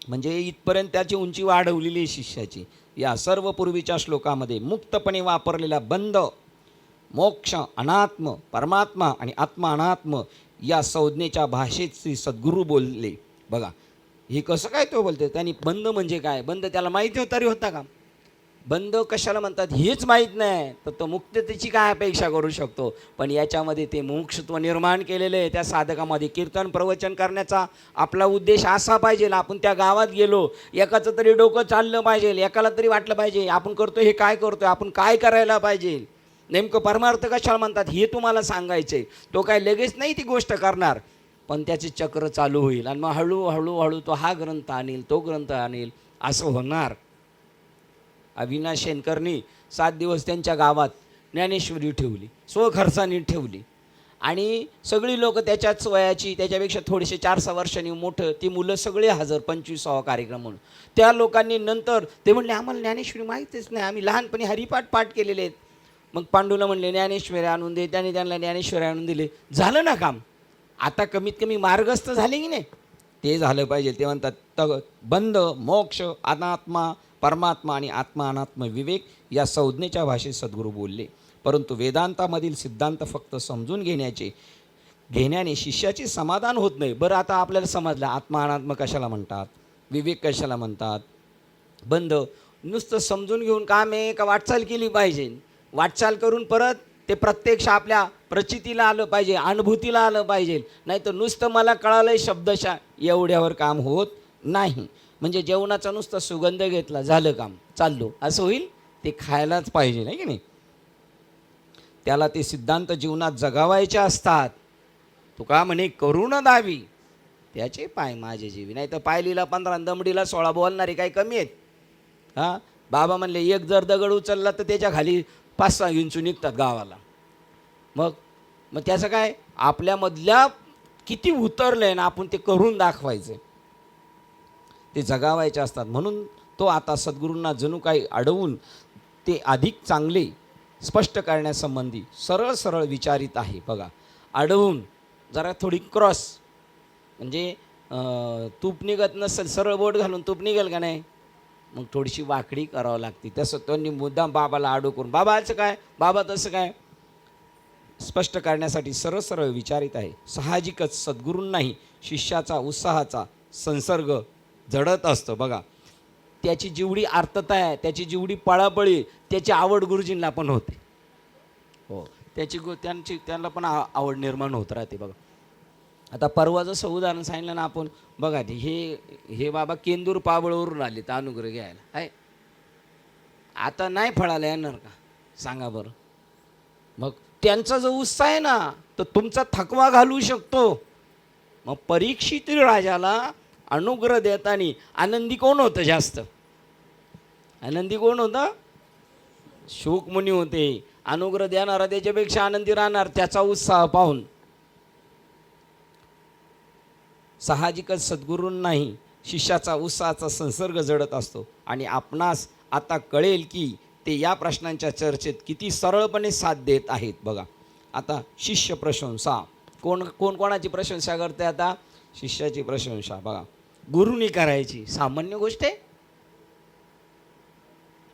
म्हणजे इथपर्यंत त्याची उंची वाढवलेली आहे शिष्याची. या सर्व पूर्वीच्या श्लोकामध्ये मुक्तपणे वापरलेला बंध, मोक्ष, अनात्म, परमात्मा आणि आत्मा अनात्म या संज्ञेच्या भाषेत श्री सद्गुरू बोलले. बघा, हे कसं काय तो बोलते. त्यांनी बंध म्हणजे काय, बंध त्याला माहिती होता तरी होता का. बंध कशाला म्हणतात हेच माहीत नाही, तर तो मुक्ततेची काय अपेक्षा करू शकतो. पण याच्यामध्ये ते मोक्षत्व निर्माण केलेलं आहे त्या साधकामध्ये. कीर्तन प्रवचन करण्याचा आपला उद्देश असा पाहिजे, आपण त्या गावात गेलो, एकाचं तरी डोकं चाललं पाहिजे, एकाला तरी वाटलं पाहिजे आपण करतो हे काय करतोय, आपण काय करायला पाहिजे, नेमकं परमार्थ कशाला म्हणतात हे तुम्हाला सांगायचे. तो काय लगेच नाही ती गोष्ट करणार, पण त्याचे चक्र चालू होईल आणि मग हळूहळू तो हा ग्रंथ आणील, तो ग्रंथ आणील, असं होणार. अविनाश शेनकरनी 7 दिवस त्यांच्या गावात ज्ञानेश्वरी ठेवली, स्वखर्चाने ठेवली, आणि सगळी लोक त्याच्याच वयाची, त्याच्यापेक्षा थोडेसे 4-6 वर्षांनी मोठं, ती मुलं सगळे हजर 25वा कार्यक्रम म्हणून. त्या लोकांनी नंतर ते म्हणले आम्हाला ज्ञानेश्वरी माहीतच नाही, आम्ही लहानपणी हरिपाठ केलेले आहेत. मग पांडूला म्हणले ज्ञानेश्वरी आणून दे, त्याने त्यांना ज्ञानेश्वरी आणून दिले, झालं ना काम. आता कमीत कमी मार्गस्थ झाले की नाही, ते झालं पाहिजे. ते म्हणतात बंध, मोक्ष, अनात्मा, परमात्मा आणि आत्मा अनात्म विवेक या संज्ञेच्या भाषेत सद्गुरू बोलले. परंतु वेदांतामधील सिद्धांत फक्त समजून घेण्याने शिष्याचे समाधान होत नाही. बरं, आता आपल्याला समजलं आत्मा अनात्म कशाला म्हणतात, विवेक कशाला म्हणतात, बंध नुसतं समजून घेऊन काम आहे का वाटचाल केली पाहिजे. वाटचाल करून परत ते प्रत्यक्ष आपल्या प्रचितीला आलं पाहिजे, अनुभूतीला आलं पाहिजे. नाही तर नुसतं मला कळालंय शब्दशः एवढ्यावर काम होत नाही. म्हणजे जेवणाचा नुसता सुगंध घेतला झालं काम, चाललो असं होईल. ते खायलाच पाहिजे, नाही की नाही. त्याला ते सिद्धांत जीवनात जगावायचे असतात. तुका म्हणे करून दावी त्याचे पाय माझे जीवी. नाही तर पायलीला 15 दमडीला 16 बोलणारे काही कमी आहेत. हां, बाबा म्हणले एक जर दगड उचलला तर त्याच्या खाली 5-6 इंचू निघतात गावाला. मग त्याचं काय, आपल्यामधल्या किती उतरलंय ना, आपण ते करून दाखवायचं, ते जगावायचे असतात. म्हणून तो आता सद्गुरूंना जणू काही अडवून ते अधिक चांगले स्पष्ट करण्यासंबंधी सरळ विचारित आहे. बघा, अडवून जरा थोडी क्रॉस, म्हणजे तूप निघत नसेल, सरळ बोट घालून तूप निघेल का नाही, मग थोडीशी वाकडी करावं लागते. तसं त्यांनी मुद्दाम बाबाला आडू करून बाबा असं काय, बाबा तसं काय, स्पष्ट करण्यासाठी सरळ विचारित आहे. साहजिकच सद्गुरूंनाही शिष्याचा उत्साहाचा संसर्ग जडत असतं. बघा, त्याची जेवढी आर्तता आहे, त्याची जेवढी पळापळी, त्याची आवड गुरुजींना पण होते. हो, त्यांना पण आवड निर्माण होत राहते. बघा, आता परवा जसं उदाहरण सांगितलं ना आपण, बघा हे बाबा केंदूर पाबळवरून आले तर अनुग्रह घ्यायला आहे. आता नाही फळाला येणार का सांगा बरं. मग त्यांचा जो उत्साह आहे ना, तर तुमचा थकवा घालवू शकतो. मग परीक्षित राजाला अनुग्रह देताना आनंदी कोण होतं जास्त? आनंदी कोण होतं? शुकमुनी होते. अनुग्रह देणारा त्याच्यापेक्षा आनंदी राहणार त्याचा उत्साह पाहून. साहजिकच सद्गुरूंनाही शिष्याचा उत्साहाचा संसर्ग जडत असतो आणि आपणास आता कळेल की ते या प्रश्नांच्या चर्चेत किती सरळपणे साथ देत आहेत. बघा आता शिष्य प्रशंसा, कोणाची प्रशंसा करते? आता शिष्याची प्रशंसा. बघा गुरुनी करायची सामान्य गोष्ट आहे,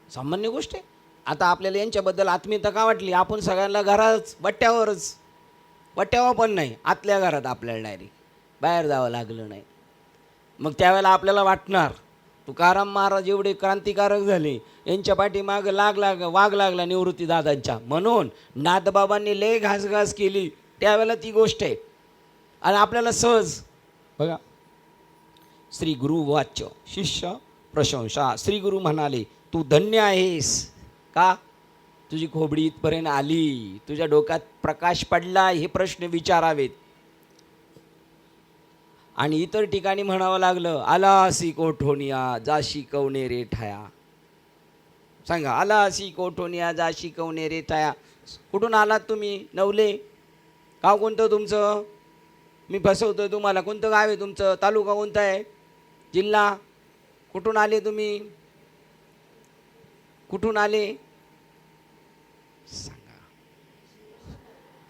सामान्य गोष्ट आहे. आता आपल्याला यांच्याबद्दल आत्मीयता का वाटली? आपण सगळ्यांना घराच वट्ट्यावर पण नाही, आतल्या घरात आपल्याला डायरेक्ट बाहेर जावं लागलं नाही. मग त्यावेळेला आपल्याला वाटणार तुकाराम महाराज एवढे क्रांतिकारक झाले, यांच्या पाठीमागं वाघ लागला निवृत्ती दादांच्या, म्हणून नाथबाबांनी लय घासघास केली. त्यावेळेला ती गोष्ट आहे. आणि आपल्याला सहज बघा श्री गुरु वाच्य शिष्य प्रशंसा. श्री गुरु म्हणाले तू धन्य आहेस. का? तुझी खोबडी इथपर्यंत आली, तुझ्या डोक्यात प्रकाश पडला, हे प्रश्न विचारावेत. आणि इतर ठिकाणी म्हणावं लागलं आलासी कोठोनिया जाशी कवणे रे ठाया. सांगा, आलासी कोठोनिया जाशी कवणे रे ठाया. कुठून आलात तुम्ही? नवले. गाव कोणतं तुमचं? मी फसवतोय तुम्हाला. कोणतं गाव आहे तुमचं? तालुका कोणता आहे? जिल्हा? कुठून आले तुम्ही? कुठून आले? सांगा.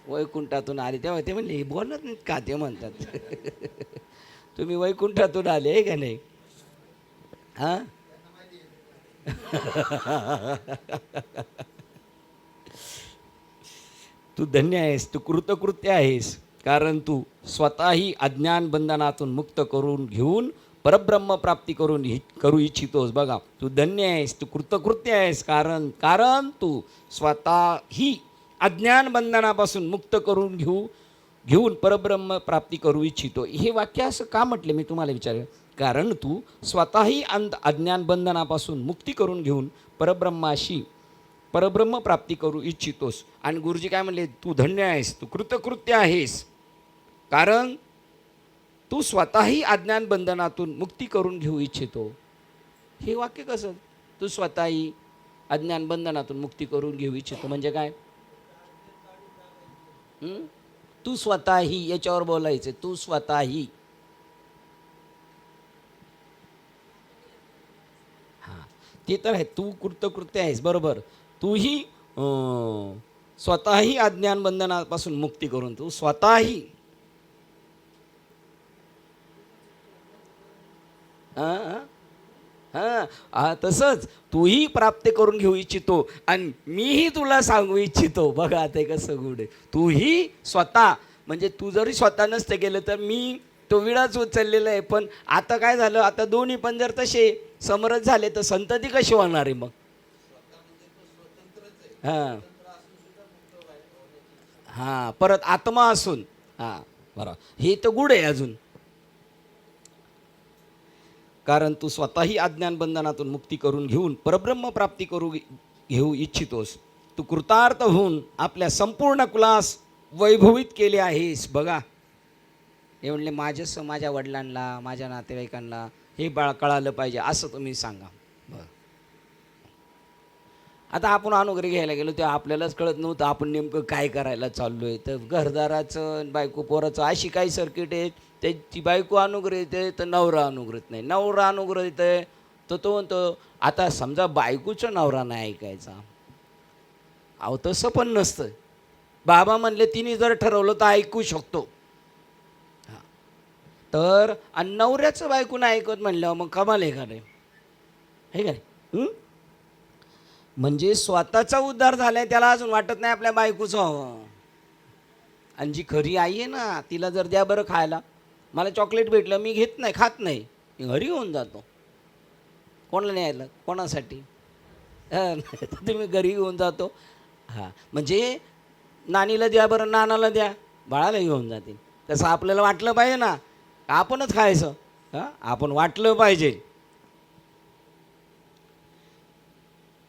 वैकुंठातून आले. तेव्हा ते म्हणले हे बोलत नाहीत का? ते म्हणतात तुम्ही वैकुंठातून आले आहे का नाही? हां तू धन्य आहेस, तू कृतकृत्य आहेस, कारण तू स्वतःही अज्ञान बंधनातून मुक्त करून घेऊन परब्रह्म प्राप्ती करू इच्छितोस. बघा तू धन्य आहेस, तू कृतकृत्य आहेस, कारण तू स्वतःही अज्ञान बंधनापासून मुक्त करून घेऊन परब्रह्म प्राप्ती करू इच्छितो. हे वाक्य असं का म्हटले मी तुम्हाला विचारेन? कारण तू स्वतःही अज्ञान बंधनापासून मुक्ती करून घेऊन परब्रह्म प्राप्ती करू इच्छितोस. आणि गुरुजी काय म्हणले? तू धन्य आहेस, तू कृतकृत्य आहेस, कारण तू स्वतःही अज्ञान बंधनातून मुक्ती करून घेऊ इच्छितो. हे वाक्य कसं? तू स्वतःही अज्ञान बंधनातून मुक्ती करून घेऊ इच्छितो म्हणजे काय? तू स्वतःही, याच्यावर बोलायचं. तू स्वतःही. हां ते तर आहे. तू कृतकृत्य आहेस, बरोबर. तूही स्वतःही अज्ञान बंधनापासून मुक्ती करून तू स्वतःही तसंच तूही प्राप्त करून घेऊ इच्छितो आणि मीही तुला सांगू इच्छितो. बघा आता कसं गुड आहे. तूही स्वतः म्हणजे तू जरी स्वतः नसतं गेलं तर मी तो विडाच उचललेला आहे. पण आता काय झालं? आता दोन्ही पण जर तसे समरस झाले तर संतती कशी होणार आहे मग? हां हां परत आत्मा असून. हां बरं, हे तर गुड आहे अजून. कारण तू स्वतःही अज्ञान बंधनातून मुक्ती करून घेऊन परब्रह्म प्राप्ती घेऊ इच्छितोस. तू कृतार्थ होऊन आपल्या संपूर्ण कुलास वैभवित केले आहेस. बघा हे म्हणले माझ्या वडिलांना, माझ्या नातेवाईकांना हे कळालं पाहिजे असं तुम्ही सांगा. बरं, आता आपण अनुग्रह घ्यायला गेलो तेव्हा आपल्यालाच कळत नव्हतं आपण नेमकं काय करायला चाललो आहे. तर घरदाराचं बायको पोराचं अशी काही सर्किट आहे. त्याची बायको अनुग्रह येते तर नवरा अनुग्रहित नाही, नवरा अनुग्रह येते तर तो म्हणतो आता समजा बायकोचं नवरा नाही ऐकायचा. अहो तसं पण नसतं. बाबा म्हणले तिने जर ठरवलं तर ऐकू शकतो. तर आणि नवऱ्याचं बायको नाही ऐकत म्हणल्यावर मग कमाल आहे का नाही? हे काय? म्हणजे स्वतःचा उद्धार झालाय त्याला अजून वाटत नाही आपल्या बायकोचं हवं. आणि जी खरी आई आहे ना तिला जर द्या बरं खायला. मला चॉकलेट भेटलं मी घेत नाही, खात नाही, मी घरी घेऊन जातो. कोणाला न्यायला? कोणासाठी? तुम्ही घरी घेऊन जातो. हां म्हणजे नानीला द्या बरं, नानाला द्या, बाळाला घेऊन जातील. तसं आपल्याला वाटलं पाहिजे ना, आपणच खायचं. हां आपण वाटलं पाहिजे.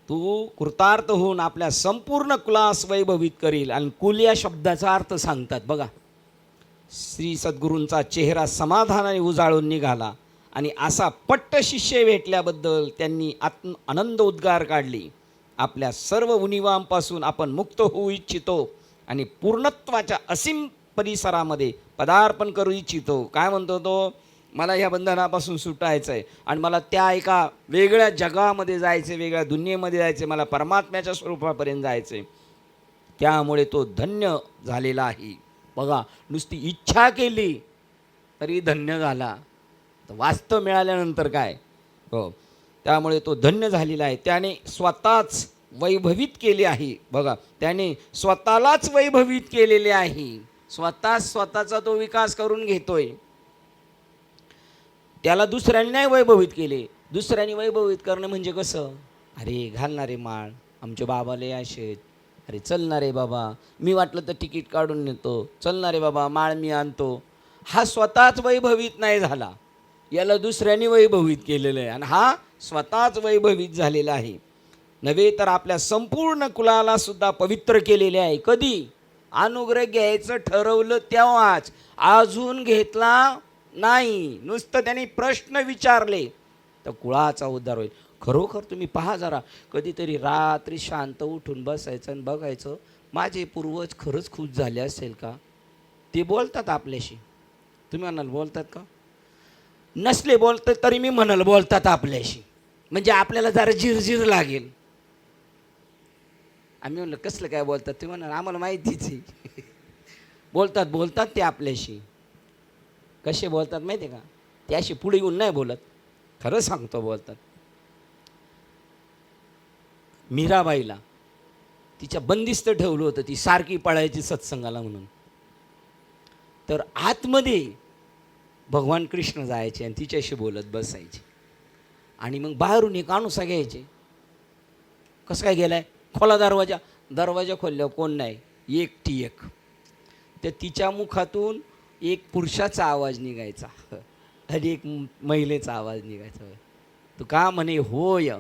तू कृतार्थ होऊन आपल्या संपूर्ण कुलास वैभवित करील. आणि कुल या शब्दाचा अर्थ सांगतात बघा. श्री सद्गुरूंचा चेहरा समाधानाने उजाळून निघाला आणि असा पट्ट शिष्य भेटल्याबद्दल त्यांनी आनंद उद्गार काढली. आपल्या सर्व उणिवांपासून आपण मुक्त होऊ इच्छितो आणि पूर्णत्वाच्या असीम परिसरामध्ये पदार्पण करू इच्छितो. काय म्हणतो तो? मला ह्या बंधनापासून सुटायचं आहे आणि मला त्या एका वेगळ्या जगामध्ये जायचं, वेगळ्या दुनियेमध्ये जायचं, मला परमात्म्याच्या स्वरूपापर्यंत जायचं आहे. त्यामुळे तो धन्य झालेला आहे. बघा, नुसती इच्छा केली तरी धन्य झाला, तर वास्तव मिळाल्यानंतर काय? हो, त्यामुळे तो धन्य झालेला आहे. त्याने स्वतःच वैभवित केले आहे. बघा, त्याने स्वतःलाच वैभवित केलेले आहे. स्वतःचा तो विकास करून घेतोय. त्याला दुसऱ्यांनी नाही वैभवित केले. दुसऱ्यांनी वैभवित करणं म्हणजे कसं? अरे घालणारे माळ आमचे बाबाले असे, अरे चलणारे बाबा, मी वाटलं तर तिकीट काढून नेतो, चलणारे बाबा माळ मी आणतो. हा स्वतःच वैभवित नाही झाला, याला दुसऱ्यांनी वैभवित केलेलं आहे आणि हा स्वतःच वैभवित झालेला आहे. नव्हे तर आपल्या संपूर्ण कुलाला सुद्धा पवित्र केलेले आहे. कधी? अनुग्रह घ्यायचं ठरवलं तेव्हाच, अजून घेतला नाही. नुसतं त्यांनी प्रश्न विचारले तर कुळाचा उद्धार होईल. खरोखर तुम्ही पहा जरा, कधीतरी रात्री शांत उठून बसायचं आणि बघायचं माझे पूर्वज खरंच खुश झाले असेल का? ते बोलतात आपल्याशी. तुम्ही म्हणाल बोलतात का? नसले बोलतात तरी मी म्हणाल बोलतात आपल्याशी, म्हणजे आपल्याला जरा जिरजिर लागेल. आम्ही म्हणलं कसलं काय बोलतात? ते म्हणाल आम्हाला माहितीच आहे. बोलतात ते आपल्याशी. कसे बोलतात माहिती आहे का? ते अशी पुढे येऊन नाही बोलत, खरं सांगतो बोलतात. मीराबाईला तिच्या बंदिस्त ठेवलं होतं, ती सारखी पळायची सत्संगाला म्हणून. तर आतमध्ये भगवान कृष्ण जायचे आणि तिच्याशी बोलत बसायचे आणि मग बाहेरून एक अणुसा घ्यायचे. कसं काय गेलाय? खोला दरवाजा खोलल्यावर कोण नाही, एकटी एक. तर तिच्या मुखातून एक पुरुषाचा आवाज निघायचा आणि एक महिलेचा आवाज निघायचा. तू का म्हणे? होय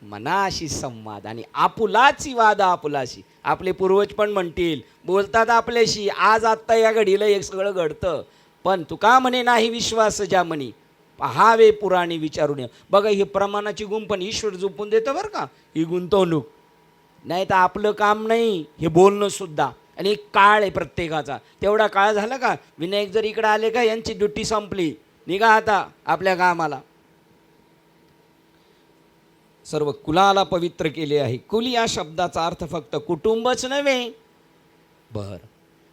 मनाशी संवाद आणि आपुलाची वाद आपुलाशी. आपले पूर्वज पण म्हणतील, बोलतात आपल्याशी. आज आत्ता या घडीला एक सगळं घडतं. पण तू का म्हणे नाही विश्वास ज्या म्हणी, पहावे पुराणी विचारून. बघा, ही प्रमाणाची गुंफण ईश्वर झोपून देतं बरं का, ही गुंतवणूक. नाही तर आपलं काम नाही हे बोलणं सुद्धा. आणि एक काळ आहे प्रत्येकाचा. तेवढा काळ झाला का विनायक जर इकडे आले का यांची ड्युटी संपली, निघा आता आपल्या कामाला. सर्व कुलाला पवित्र केले आहे. कुल या शब्दाचा अर्थ फक्त कुटुंबच नव्हे. बरं,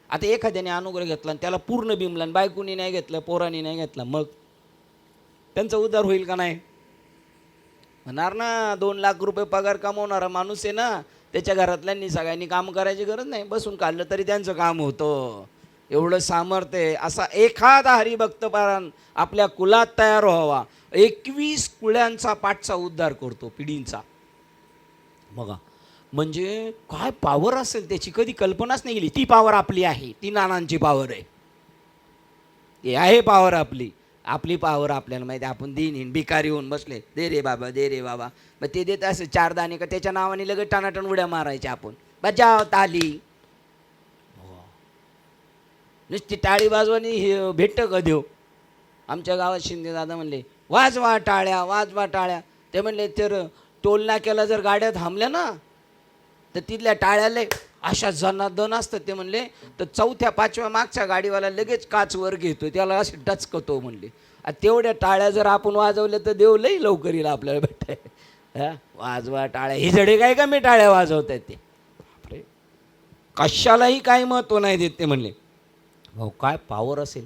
आता एखाद्याने अनुग्रह घेतला आणि त्याला पूर्ण बिमला, बायकोनी नाही घेतलं, पोरांनी नाही घेतला, मग त्यांचा उद्धार होईल का नाही? म्हणणार ना, 2 लाख रुपये पगार कमवणारा माणूस आहे ना, त्याच्या घरातल्यांनी सगळ्यांनी काम करायची गरज नाही, बसून काढलं तरी त्यांचं काम होतं. एवढं सामर्थ्य असा एखादा हरिभक्तपरायण आपल्या कुलात तयार व्हावा. 21 कुळ्यांचा पाठचा उद्धार करतो, पिढींचा. बघा, म्हणजे काय पॉवर असेल त्याची, कधी कल्पनाच नाही गेली. ती पॉवर आपली आहे, ती नानांची पॉवर आहे. ती आहे पॉवर आपली. आपली पॉवर आपल्याला माहिती. आपण दिन भिकारी होऊन बसले, दे रे बाबा दे रे बाबा. मग ते देत असे 4 दाणे का त्याच्या नावाने लगेच टानाटण उड्या मारायच्या. आपण बजाव ताली, नुसती टाळी वाजवानी हे भेटतं का देव? आमच्या गावात शिंदे दादा म्हणले, वाजवा टाळ्या वाजवा टाळ्या. ते म्हणले, तर टोल नाक्याला जर गाड्या थांबल्या ना, तर तिथल्या टाळ्याला अशा जनादन असतात. ते म्हणले, तर 4थ्या 5व्या मागच्या गाडीवाला लगेच काच वर घेतो, त्याला असे डचकतो. म्हणले, तेवढ्या टाळ्या जर आपण वाजवल्या तर देव लई लवकर येईल आपल्याला भेटाय. वाजवा टाळ्या, हे जडे काय का मी टाळ्या वाजवत आहेत ते, कशालाही काही महत्त्व नाही देत. ते म्हणले, भाऊ काय पॉवर असेल.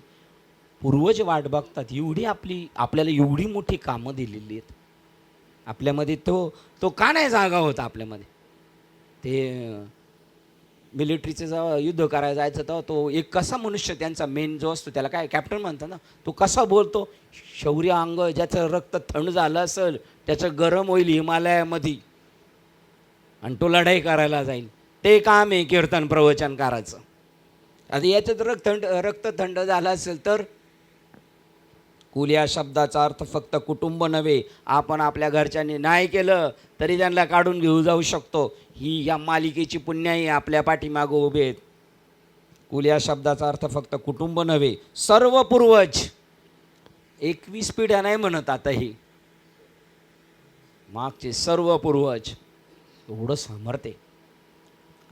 पूर्वज वाट बघतात. एवढी आपल्याला एवढी मोठी कामं दिलेली आहेत. आपल्यामध्ये तो का नाही जागा होता आपल्यामध्ये? ते मिलिटरीचं जेव्हा युद्ध करायला जायचं तेव्हा तो एक कसा मनुष्य, त्यांचा मेन जो असतो त्याला काय कॅप्टन म्हणतात ना, तो कसा बोलतो. शौर्य अंग, ज्याचं रक्त थंड झालं असेल त्याचं गरम होईल हिमालयामध्ये आणि तो लढाई करायला जाईल. ते काम आहे कीर्तन प्रवचनकाराचं. आता याच्यात रक्त थंड झालं असेल तर. कुल या शब्दाचा अर्थ फक्त कुटुंब नव्हे. आपण आपल्या घरच्यांनी नाही केलं तरी त्यांना काढून घेऊ जाऊ शकतो. ही या मालिकेची पुण्याई आपल्या पाठीमागं उभे आहेत. कुल या शब्दाचा अर्थ फक्त कुटुंब नव्हे, सर्व पूर्वज 21 पिढ्या नाही म्हणत आता ही, मागचे सर्व पूर्वज एवढं सामर्थ्य.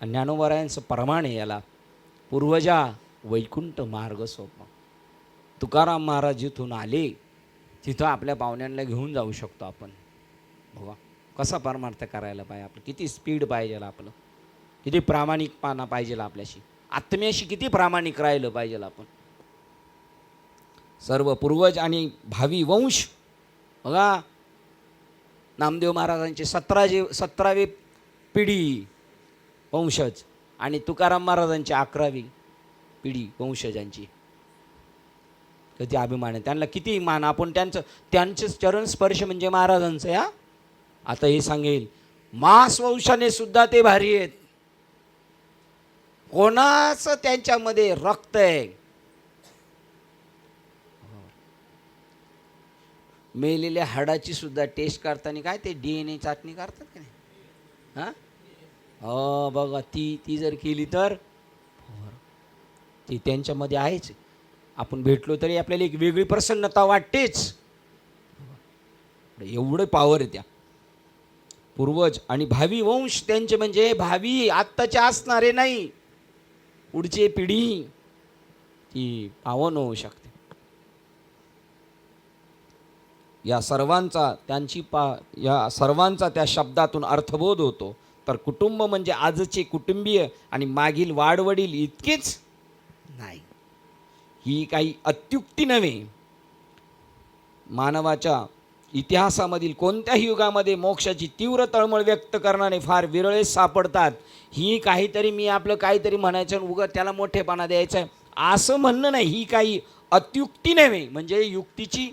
आणि ज्ञानोबरायांचं प्रमाण आहे याला, पूर्वजा वैकुंठ मार्ग सोपा. तुकाराम महाराज जिथून आले तिथं आपल्या पाहुण्यांना घेऊन जाऊ शकतो आपण. बघा कसा परमार्थ करायला पाहिजे आपलं, किती स्पीड पाहिजे आपलं, किती प्रामाणिकपणा पाहिजे आपल्याशी, आत्म्याशी किती प्रामाणिक राहिलं पाहिजे आपण. सर्व पूर्वज आणि भावी वंश बघा, नामदेव महाराजांचे 17वी पिढी वंशज आणि तुकाराम महाराजांची 11वी पिढी वंशजांची. किती अभिमान आहे त्यांना, किती मान. आपण त्यांचं चरण स्पर्श म्हणजे महाराजांचं. या आता हे सांगेल, मास वंशाने सुद्धा ते भारी आहेत. कोणाचं त्यांच्यामध्ये रक्त आहे. मेलेल्या हाडाची सुद्धा टेस्ट करताना काय ते DNA चाचणी करतात का नाही? हां बघा, ती जर केली तर ती त्यांच्यामध्ये आहेच. आपण भेटलो तरी आपल्याला एक वेगळी प्रसन्नता वाटतेच. एवढं पॉवर आहे त्या पूर्वज आणि भावी वंश त्यांचे, म्हणजे भावी आत्ताचे असणारे नाही, पुढची पिढी ती पावन होऊ शकते. या सर्वांचा त्या शब्दातून अर्थबोध होतो. तर कुटुंब म्हणजे आजचे कुटुंबीय आणि मागील वाडवडील इतकेच नाही. ही काही अत्युक्ती नव्हे. मानवाच्या इतिहासामधील कोणत्याही युगामध्ये मोक्षाची तीव्र तळमळ व्यक्त करणारे फार विरळेच सापडतात. ही काहीतरी मी आपलं काहीतरी म्हणायचं उगा त्याला मोठेपणा द्यायचा आहे असं म्हणणं नाही. ही काही अत्युक्ती नव्हे, म्हणजे युक्तीची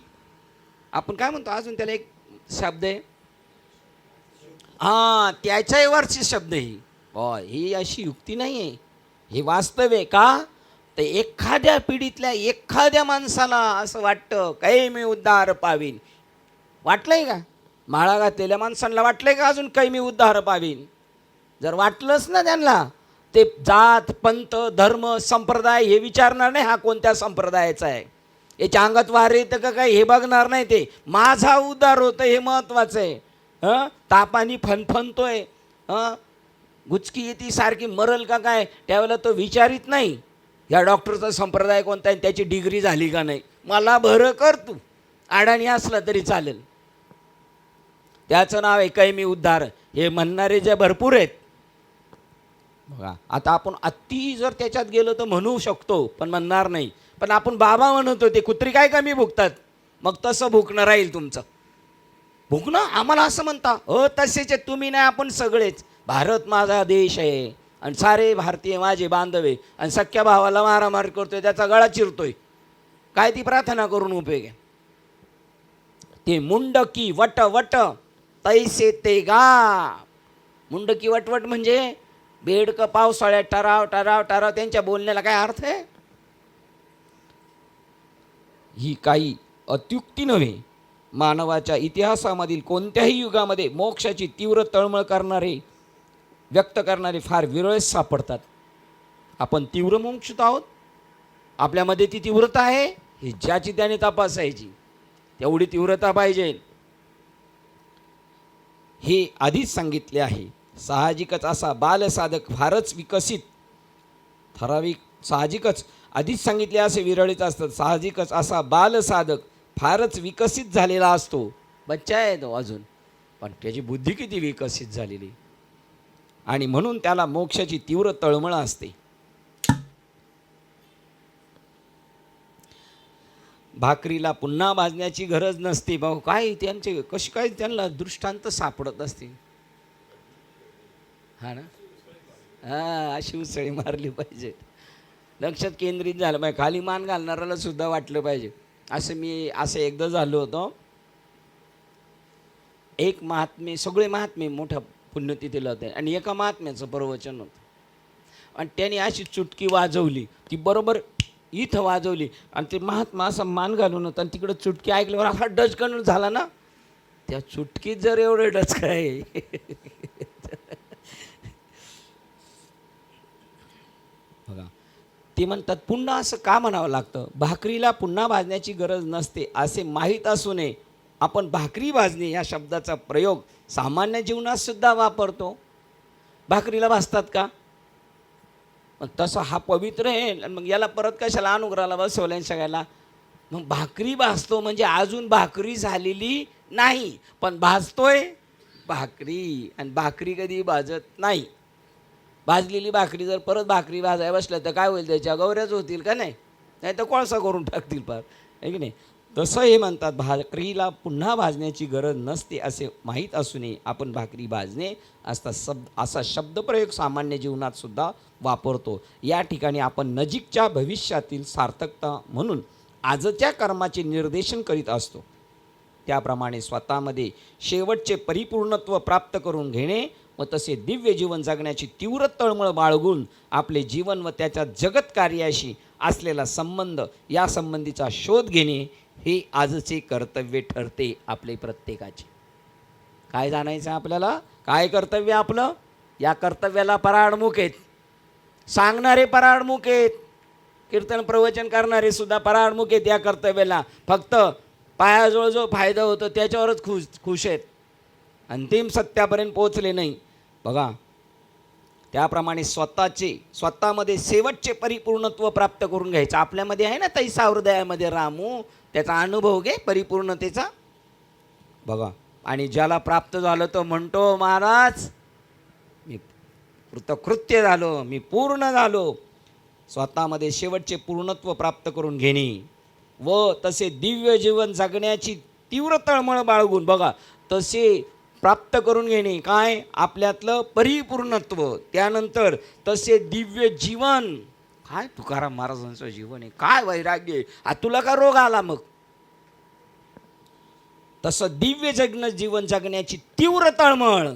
आपण काय म्हणतो, अजून त्याला एक शब्द आहे, हां त्याच्यावरचे शब्द. ही अशी युक्ती नाही आहे, हे वास्तव आहे. का तर एखाद्या पिढीतल्या एखाद्या माणसाला असं वाटतं काही मी उद्धार पावीन. वाटलंय का? माळा घातलेल्या माणसांना वाटलंय का अजून काही मी उद्धार पावीन? जर वाटलंच ना त्यांना, ते जात पंथ धर्म संप्रदाय हे विचारणार नाही, हा कोणत्या संप्रदायाचा आहे, याच्या अंगात वार येतं का काय हे बघणार नाही. ते माझा उद्धार होतं हे महत्त्वाचं आहे. तापानी फनफनतोय, गुचकी येते सारखी मरल का काय त्यावेळेला तो विचारित नाही या डॉक्टरचा संप्रदाय कोणता आहे, त्याची डिग्री झाली का नाही. मला बरं कर, तू अडाणी असला तरी चालेल, त्याचं नाव आहे काही मी उद्धार, हे म्हणणारे जे भरपूर आहेत. बघा आता आपण अति जर त्याच्यात गेलो तर म्हणू शकतो, पण म्हणणार नाही. पण आपण बाबा म्हणतो, ते कुत्री काय कमी भुकतात, मग तसं भुकणं राहील तुमचं. भुकणं आम्हाला असं म्हणता, तसेच तुम्ही नाही आपण सगळेच. भारत माझा देश आहे आणि सारे भारतीय माझे बांधव आहे, आणि सख्या भावाला मारामार करतोय, त्याचा गळा चिरतोय, काय ती प्रार्थना करून उपयोग आहे? ते मुंडकी वट वट तैसे ते गा. मुंडकी वटवट म्हणजे बेडकं पावसाळ्यात टराव टराव टराव, त्यांच्या बोलण्याला काय अर्थ आहे? ही काही अत्युक्ती नव्हे. मानवाच्या इतिहासामधील कोणत्याही युगामध्ये मोक्षाची तीव्र तळमळ करणारे व्यक्त करणारे फार विरळच सापडतात. आपण तीव्र मोक्षित आहोत, आपल्यामध्ये ती तीव्रता आहे, ही ज्याची त्याने तपासायची, तेवढी तीव्रता पाहिजे. हे आधीच सांगितले आहे. साहजिकच असा बालसाधक फारच विकसित, ठराविक साहजिकच आधीच सांगितले असे विरळीत असतात. साहजिकच असा बालसाधक फारच विकसित झालेला असतो. बच्चा आहे तो अजून, पण त्याची बुद्धी किती विकसित झालेली, आणि म्हणून त्याला मोक्षाची तीव्र तळमळ असते. भाकरीला पुन्हा भाजण्याची गरज नसते. भाऊ काय त्यांचे कशी काय त्यांना दृष्टांत सापडत असते. हा ना, अशी उसळी मारली पाहिजे, लक्षात केंद्रित झालं पाहिजे, खाली मान घालणाऱ्याला सुद्धा वाटलं पाहिजे. असं एकदा झालं होतं. एक महात्मे, सगळे महात्मे मोठ्या पुण्यतिथीला होते, आणि एका महात्म्याचं प्रवचन होतं, आणि त्याने अशी चुटकी वाजवली, ती बरोबर इथं वाजवली, आणि ते महात्मा असं मान घालून होता, आणि तिकडं चुटकी ऐकल्यावर असा डचकन झाला ना. त्या चुटकीत जर एवढं डचक आहे बघा, ते म्हणतात पुन्हा असं का म्हणावं लागतं? भाकरीला पुन्हा भाजण्याची गरज नसते असे माहीत असू नये आपण भाकरी भाजणे या शब्दाचा प्रयोग सामान्य जीवनात सुद्धा वापरतो. भाकरीला भाजतात का? मग तसं हा पवित्र आहे, मग याला परत कशाला अनुग्रहाला बसवलं सगळ्याला? मग भाकरी भाजतो म्हणजे अजून भाकरी झालेली नाही, पण भाजतोय भाकरी. आणि भाकरी कधी भाजत नाही. भाजलेली भाकरी जर परत भाकरी भाजायला बसल्या तर काय होईल? त्याच्या गौऱ्याच होतील का नाही? नाही तर कोळसा करून टाकतील पार, आहे की नाही? तसं हे म्हणतात भाकरीला पुन्हा भाजण्याची गरज नसते असे माहीत असू नये आपण भाकरी भाजणे असा शब्दप्रयोग सामान्य जीवनात सुद्धा वापरतो. या ठिकाणी आपण नजीकच्या भविष्यातील सार्थकता म्हणून आजच्या कर्माचे निर्देशन करीत असतो. त्याप्रमाणे स्वतःमध्ये शेवटचे परिपूर्णत्व प्राप्त करून घेणे व तसे दिव्य जीवन जगण्याची तीव्र तळमळ बाळगून आपले जीवन व त्याच्या जगत कार्याशी असलेला संबंध या संबंधीचा शोध घेणे हे आजचे कर्तव्य ठरते आपले प्रत्येकाचे. काय जाणायचं आपल्याला? काय कर्तव्य आपलं? या कर्तव्याला पराडमुख आहेत, सांगणारे पराडमुख आहेत, कीर्तन प्रवचन करणारे सुद्धा पराडमुख आहेत या कर्तव्याला. फक्त पायाजवळ जो फायदा होतो त्याच्यावरच खुश आहेत, अंतिम सत्यापर्यंत पोहोचले नाही. बघा, त्याप्रमाणे स्वतःमध्ये शेवटचे परिपूर्णत्व प्राप्त करून घ्यायचं. आपल्यामध्ये आहे ना तैसा हृदयामध्ये रामू, त्याचा अनुभव घे परिपूर्णतेचा. बघा, आणि ज्याला प्राप्त झालं तो म्हणतो महाराज मी कृतकृत्य झालो, मी पूर्ण झालो. स्वतःमध्ये शेवटचे पूर्णत्व प्राप्त करून घेणे व तसे दिव्य जीवन जगण्याची तीव्र तळमळ बाळगून, बघा, तसे प्राप्त करून घेणे. काय? आपल्यातलं परिपूर्णत्व. त्यानंतर तसे दिव्य जीवन. काय तुकाराम महाराजांचं जीवन आहे, काय वैराग्य आहे. तुला का रोग आला मग? तसं दिव्य जीवन जगण्याची तीव्र तळमळ.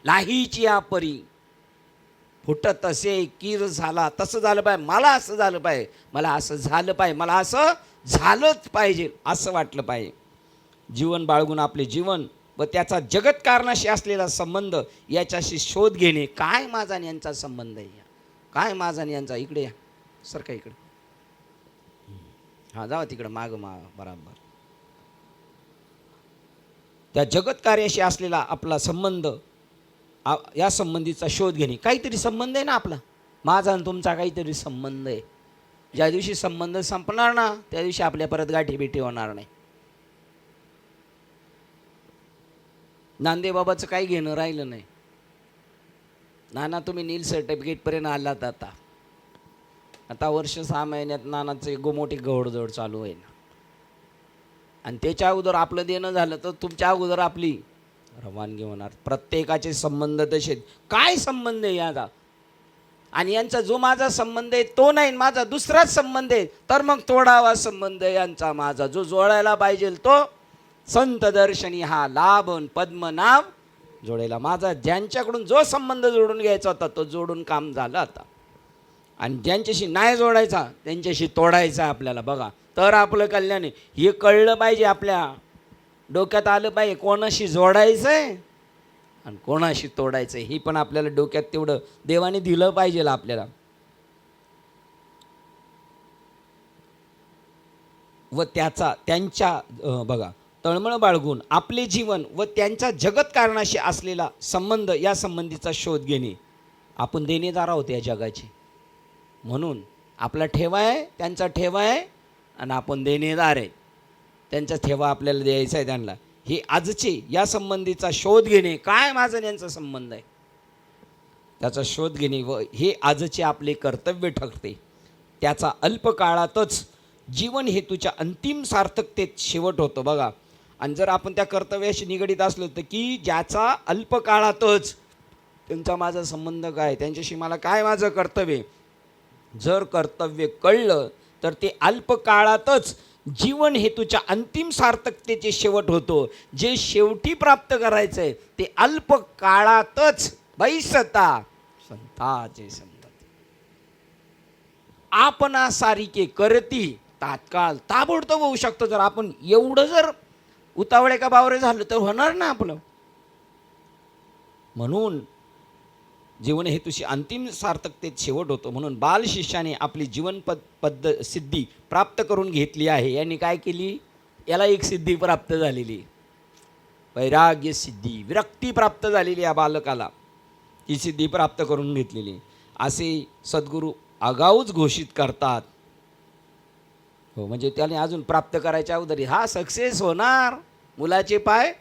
लाहीची या परी फुटत असे कीर झाला, तसं झालं पाहिजे, मला असं झालं पाहिजे, मला असं झालं पाहिजे, मला असं झालंच पाहिजे असं वाटलं पाहिजे. जीवन बाळगून आपले जीवन व त्याचा जगत कारणाशी असलेला संबंध याच्याशी शोध घेणे. काय माझा आणि यांचा संबंध आहे? काय माझा आणि यांचा? इकडे या, सर का इकडे, हां जावा तिकडं मागं बराबर. त्या जगत कार्याशी असलेला आपला संबंध या संबंधीचा शोध घेणे. काहीतरी संबंध आहे ना आपला, माझा आणि तुमचा काहीतरी संबंध आहे. ज्या दिवशी संबंध संपणार ना त्या दिवशी आपल्या परत गाठीभेटी होणार नाही. नांदेबाबाचं काही घेणं राहिलं नाही. नाना तुम्ही नील सर्टिफिकेटपर्यंत आलात. आता वर्ष 6 महिन्यात नानाचं गोमोठी गवडजवड चालू आहे ना. आणि त्याच्या अगोदर आपलं देणं झालं तर तुमच्या अगोदर आपली रवानगी होणार. प्रत्येकाचे संबंध तसेच. काय संबंध आहे याचा? आणि यांचा जो माझा संबंध आहे तो नाही, माझा दुसराच संबंध आहे, तर मग तोडावा संबंध यांचा माझा. जो जोडायला पाहिजे तो संत दर्शनी हा लाभ पद्मनाभ जोडायला. माझा ज्यांच्याकडून जो संबंध जोडून घ्यायचा होता तो जोडून काम झालं आता. आणि ज्यांच्याशी नाही जोडायचा त्यांच्याशी तोडायचा आपल्याला. बघा, तर आपलं कल्याण आहे. हे कळलं पाहिजे, आपल्या डोक्यात आलं पाहिजे कोणाशी जोडायचं आहे आणि कोणाशी तोडायचं आहे. ही पण आपल्याला डोक्यात तेवढं देवाने दिलं पाहिजे आपल्याला. व त्यांच्या बघा तळमळ बाळगून आपले जीवन व त्यांच्या जगत कारणाशी असलेला संबंध या संबंधीचा शोध घेणे. आपण देणेदार आहोत या जगाचे, म्हणून आपला ठेवा आहे, त्यांचा ठेवा आहे, आणि आपण देणेदार आहे. त्यांचा ठेवा आपल्याला द्यायचा आहे त्यांना. हे आजचे या संबंधीचा शोध घेणे. काय माझा यांचा संबंध आहे त्याचा शोध घेणे व हे आजचे आपले कर्तव्य ठरते. त्याचा अल्पकाळातच जीवन हेतूच्या अंतिम सार्थकतेत शेवट होतो. बघा, आणि जर आपण त्या कर्तव्याशी निगडीत असलो तर की ज्याचा अल्पकाळातच त्यांचा माझा संबंध काय, त्यांच्याशी मला काय माझं कर्तव्य. जर कर्तव्य कळलं तर ते अल्पकाळातच जीवन हेतूच्या अंतिम सार्थकतेचे शेवट होतो. जे शेवटी प्राप्त करायचं आहे ते अल्पकाळातच बैसता संताचे संतती आपणा सारिके करती तात्काळ ताबडतोब होऊ शकतं. जर आपण एवढं जर उतावळे का बावरे झालं तर होणार ना आपलं. म्हणून जीवन हेतूशी अंतिम सार्थकतेत शेवट होतो. म्हणून बाल शिष्याने आपली जीवन सिद्धी प्राप्त करून घेतली आहे. यांनी काय केली? याला एक सिद्धी प्राप्त झालेली, वैराग्य सिद्धी, विरक्ती प्राप्त झालेली या बालकाला, ही सिद्धी प्राप्त करून घेतलेली असे सद्गुरू आगाऊच घोषित करतात. हो, म्हणजे त्याने अजून प्राप्त करायच्या अगोदर हा सक्सेस होणार. मुलाचे पाय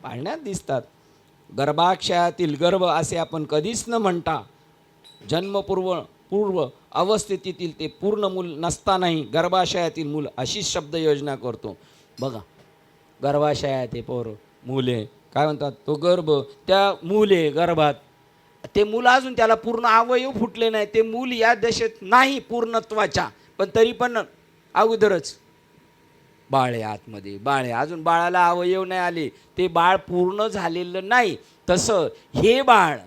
पाळण्यात दिसतात. गर्भाशयातील गर्भ असे आपण कधीच न म्हणता पूर्व अवस्थेतील ते पूर्ण मूल नसतानाही गर्भाशयातील मूल अशीच शब्द योजना करतो. बघा, गर्भाशयात ते मुले काय म्हणतात, तो गर्भ, त्या मुले गर्भात, ते मूल अजून त्याला पूर्ण अवयव फुटले नाही, ते मूल या दशेत नाही पूर्णत्वाच्या, पण तरी पण अगोदरच बाळ आहे आतमध्ये, बाळ आहे, अजून बाळाला अवयव नाही आले, ते बाळ पूर्ण झालेलं नाही. तसं हे बाळ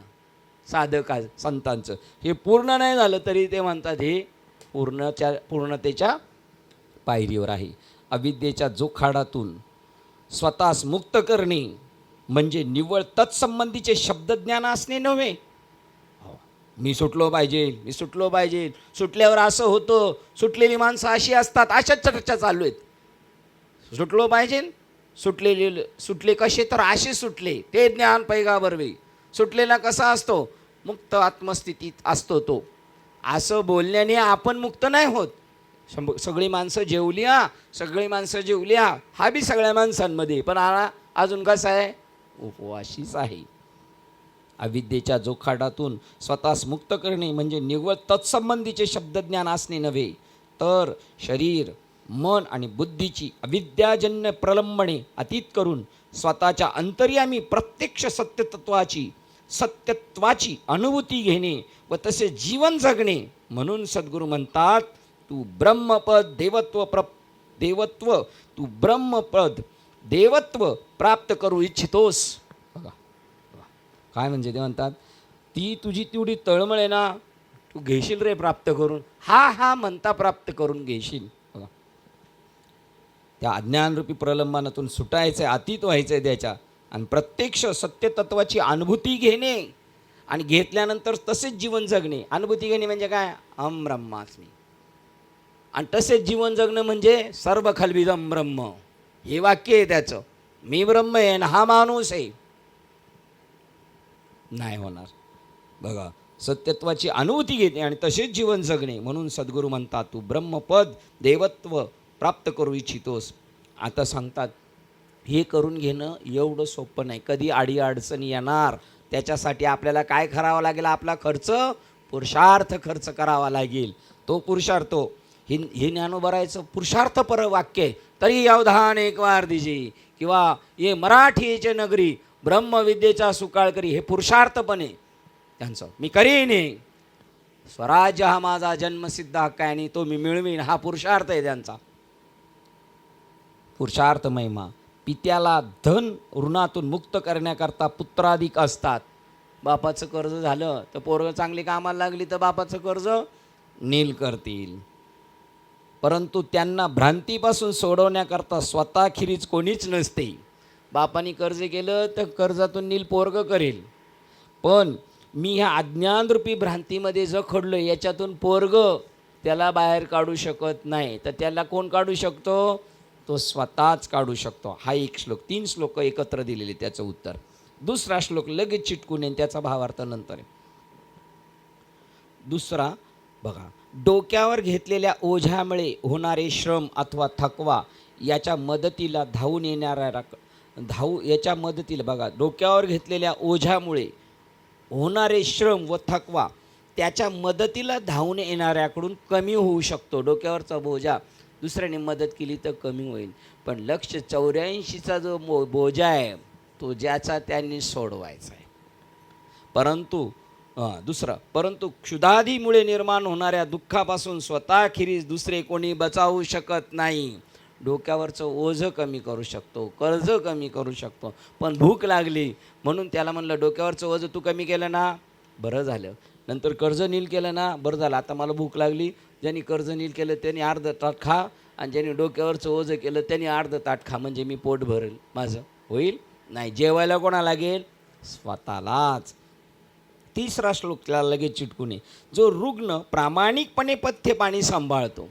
साधका संतांचं हे पूर्ण नाही झालं तरी ते म्हणतात हे पूर्णतेच्या पायरीवर आहे. अविद्येच्या जोखाडातून स्वतःस मुक्त करणे म्हणजे निव्वळ तत्संबंधीचे शब्दज्ञान असणे नव्हे. मी सुटलो पाहिजे, सुटल्यावर असं होतं, सुटलेली माणसं अशी असतात, अशाच चर्चा चालू आहेत. सुटलो पाहिजे, सुटले कसे, तर असे सुटले, ते ज्ञान पैगाबरवे. सुटलेला कसा असतो? मुक्त आत्मस्थितीत असतो तो. असं बोलण्याने आपण मुक्त नाही होत. सगळी माणसं जेवली, सगळी माणसं जेवली, हा बी सगळ्या माणसांमध्ये, पण अजून कसा आहे? उपवाशीच आहे. अविद्येच्या जोखाडातून स्वतःस मुक्त करणे म्हणजे निव्वळ तत्संबंधीचे शब्दज्ञान असणे नव्हे, तर शरीर, मन आणि बुद्धीची अविद्याजन्य प्रलंबने अतीत करून स्वतःच्या अंतर्यामी प्रत्यक्ष सत्यत्वाची अनुभूती घेणे व तसे जीवन जगणे. म्हणून सद्गुरू म्हणतात, तू ब्रह्मपद देवत्व प्राप्त करू इच्छितोस. बघा काय म्हणजे ते म्हणतात, ती तुझी तेवढी तळमळ आहे ना, तू घेशील रे प्राप्त करून. हा म्हणता प्राप्त करून घेशील. बघा, त्या अज्ञानरूपी प्रलंबनातून सुटायचं आहे, अतीत व्हायचं आहे त्याच्या, आणि प्रत्यक्ष सत्यतत्वाची अनुभूती घेणे, आणि घेतल्यानंतर तसेच जीवन जगणे. अनुभूती घेणे म्हणजे काय? अहम ब्रह्मास्मी. आणि तसेच जीवन जगणं म्हणजे सर्व खल्विदम ब्रह्म, हे वाक्य आहे त्याचं. मी ब्रह्म आहे ना हा माणूस आहे, नाही होणार. बघा, सत्यत्वाची अनुभूती घेते आणि तसेच जीवन जगणे. म्हणून सद्गुरू म्हणतात, तू ब्रह्मपद देवत्व प्राप्त करू इच्छितोस. आता सांगतात, हे करून घेणं एवढं सोपं नाही. कधी अडीअडचणी येणार, त्याच्यासाठी आपल्याला काय करावं लागेल? आपला पुरुषार्थ खर्च करावा लागेल. तो पुरुषार्थ, हे ज्ञानोबरायचं पुरुषार्थपर वाक्य आहे. तरी अवधान एक वार दिजे, किंवा ये मराठीचे नगरी ब्रह्मविद्येचा सुकाळ करी, हे पुरुषार्थपणे त्यांचं. मी करीन, स्वराज्य हा माझा जन्मसिद्ध हक्क आहे आणि तो मी मिळवीन, हा पुरुषार्थ आहे त्यांचा. पुरुषार्थ महिमा. पित्याला धन ऋणातून मुक्त करण्याकरता पुत्राधिक असतात. बापाचं कर्ज झालं तर पोरं चांगली कामाला लागली तर बापाचं कर्ज नील करतील. परंतु त्यांना भ्रांतीपासून सोडवण्याकरता स्वतःखेरीज कोणीच नसते. बापाने कर्ज केलं तर कर्जातून नील पोरग करेल, पण मी ह्या अज्ञानरूपी भ्रांतीमध्ये जखडलो, याच्यातून पोरग त्याला बाहेर काढू शकत नाही. तर त्याला कोण काढू शकतो? तो स्वतःच काढू शकतो. हा एक श्लोक, 3 श्लोक एकत्र दिलेले, त्याचं उत्तर. दुसरा श्लोक लगेच चिटकून येईल, त्याचा भावार्थ नंतर आहे. दुसरा बघा, डोक्यावर घेतलेल्या ओझ्यामुळे होणारे श्रम अथवा थकवा याच्या मदतीला याच्या मदतीला बघा, डोक्यावर घेतलेल्या ओझ्यामुळे होणारे श्रम व थकवा त्याच्या मदतीला धावून येणाऱ्याकडून कमी होऊ शकतो. डोक्यावरचा बोजा दुसऱ्याने मदत केली तर कमी होईल, पण 184चा जो बोजा आहे तो ज्याचा त्यांनी सोडवायचा आहे. परंतु क्षुधादीमुळे निर्माण होणाऱ्या दुःखापासून स्वतःखेरीज दुसरे कोणी बचावू शकत नाही. डोक्यावरचं ओझं कमी करू शकतो, कर्ज कमी करू शकतो, पण भूक लागली म्हणून त्याला म्हणलं डोक्यावरचं ओझं तू कमी केलं ना, बरं झालं. नंतर कर्ज नील केलं ना, बरं झालं. आता मला भूक लागली, ज्यांनी कर्ज नील केलं त्यांनी अर्ध ताट खा, आणि ज्यांनी डोक्यावरचं ओझं केलं त्यांनी अर्ध ताट खा, म्हणजे मी पोट भरेल, माझं होईल नाही. जेवायला कोणा लागेल? स्वतःलाच. तिसरा श्लोक त्याला लगेच चिटकून आहे. जो रुग्ण प्रामाणिकपणे पथ्य पाणी सांभाळतो.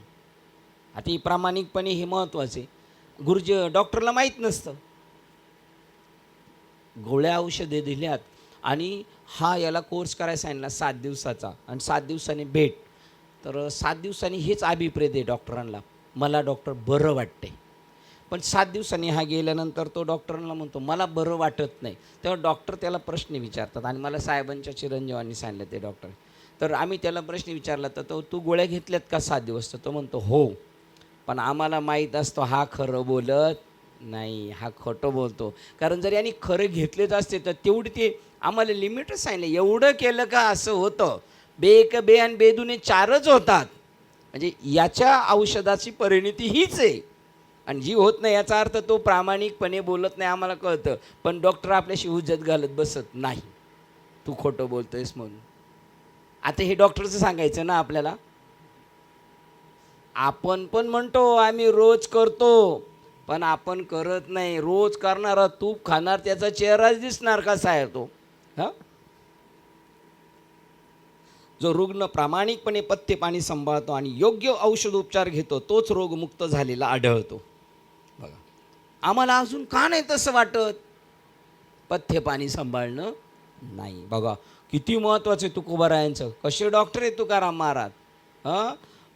आता ही प्रामाणिकपणे हे महत्त्वाचे. डॉक्टरला माहीत नसतं, गोळ्या औषधे दिल्यात आणि याला कोर्स करायला सांगितला 7 दिवसाचा आणि 7 दिवसांनी भेट. तर 7 दिवसांनी हेच अभिप्रेत आहे डॉक्टरांना, मला डॉक्टर बरं वाटते. पण 7 दिवसांनी गेल्यानंतर तो डॉक्टरांना म्हणतो मला बरं वाटत नाही. तेव्हा डॉक्टर त्याला प्रश्न विचारतात आणि मला साहेबांच्या चिरंजीवांनी सांगितलं ते डॉक्टर. तर आम्ही त्याला प्रश्न विचारला तर तो तू गोळ्या घेतल्यात का 7 दिवस? तर तो म्हणतो हो, पण आम्हाला माहीत असतो हा खरं बोलत नाही, हा खोटं बोलतो. कारण जर यांनी खरं घेतलेच असते तर तेवढी ते आम्हाला लिमिटच सांगितलं, एवढं केलं का असं होतं. बे बे आणि बेदुने 4च होतात. म्हणजे याच्या औषधाची परिणती हीच आहे आणि जी होत नाही याचा अर्थ तो प्रामाणिकपणे बोलत नाही, आम्हाला कळतं. पण डॉक्टर आपल्याशी हुज्जत घालत बसत नाही, तू खोटं बोलतोयस म्हणून. आता हे डॉक्टरचं सांगायचं ना आपल्याला. आपण पण म्हणतो आम्ही रोज करतो, पण आपण करत नाही. रोज करणारा तूप खाणार त्याचा चेहराच दिसणार कसा आहे तो. जो रुग्ण प्रामाणिकपणे पथ्य पाणी सांभाळतो आणि योग्य औषधोपचार घेतो तोच रोगमुक्त झालेला आढळतो. बघा, आम्हाला अजून का नाही तसं वाटत? पथ्य पाणी सांभाळणं नाही. बघा किती महत्त्वाचं आहे तुकोबारायांचं. कसे डॉक्टर आहे तुकाराम महाराज.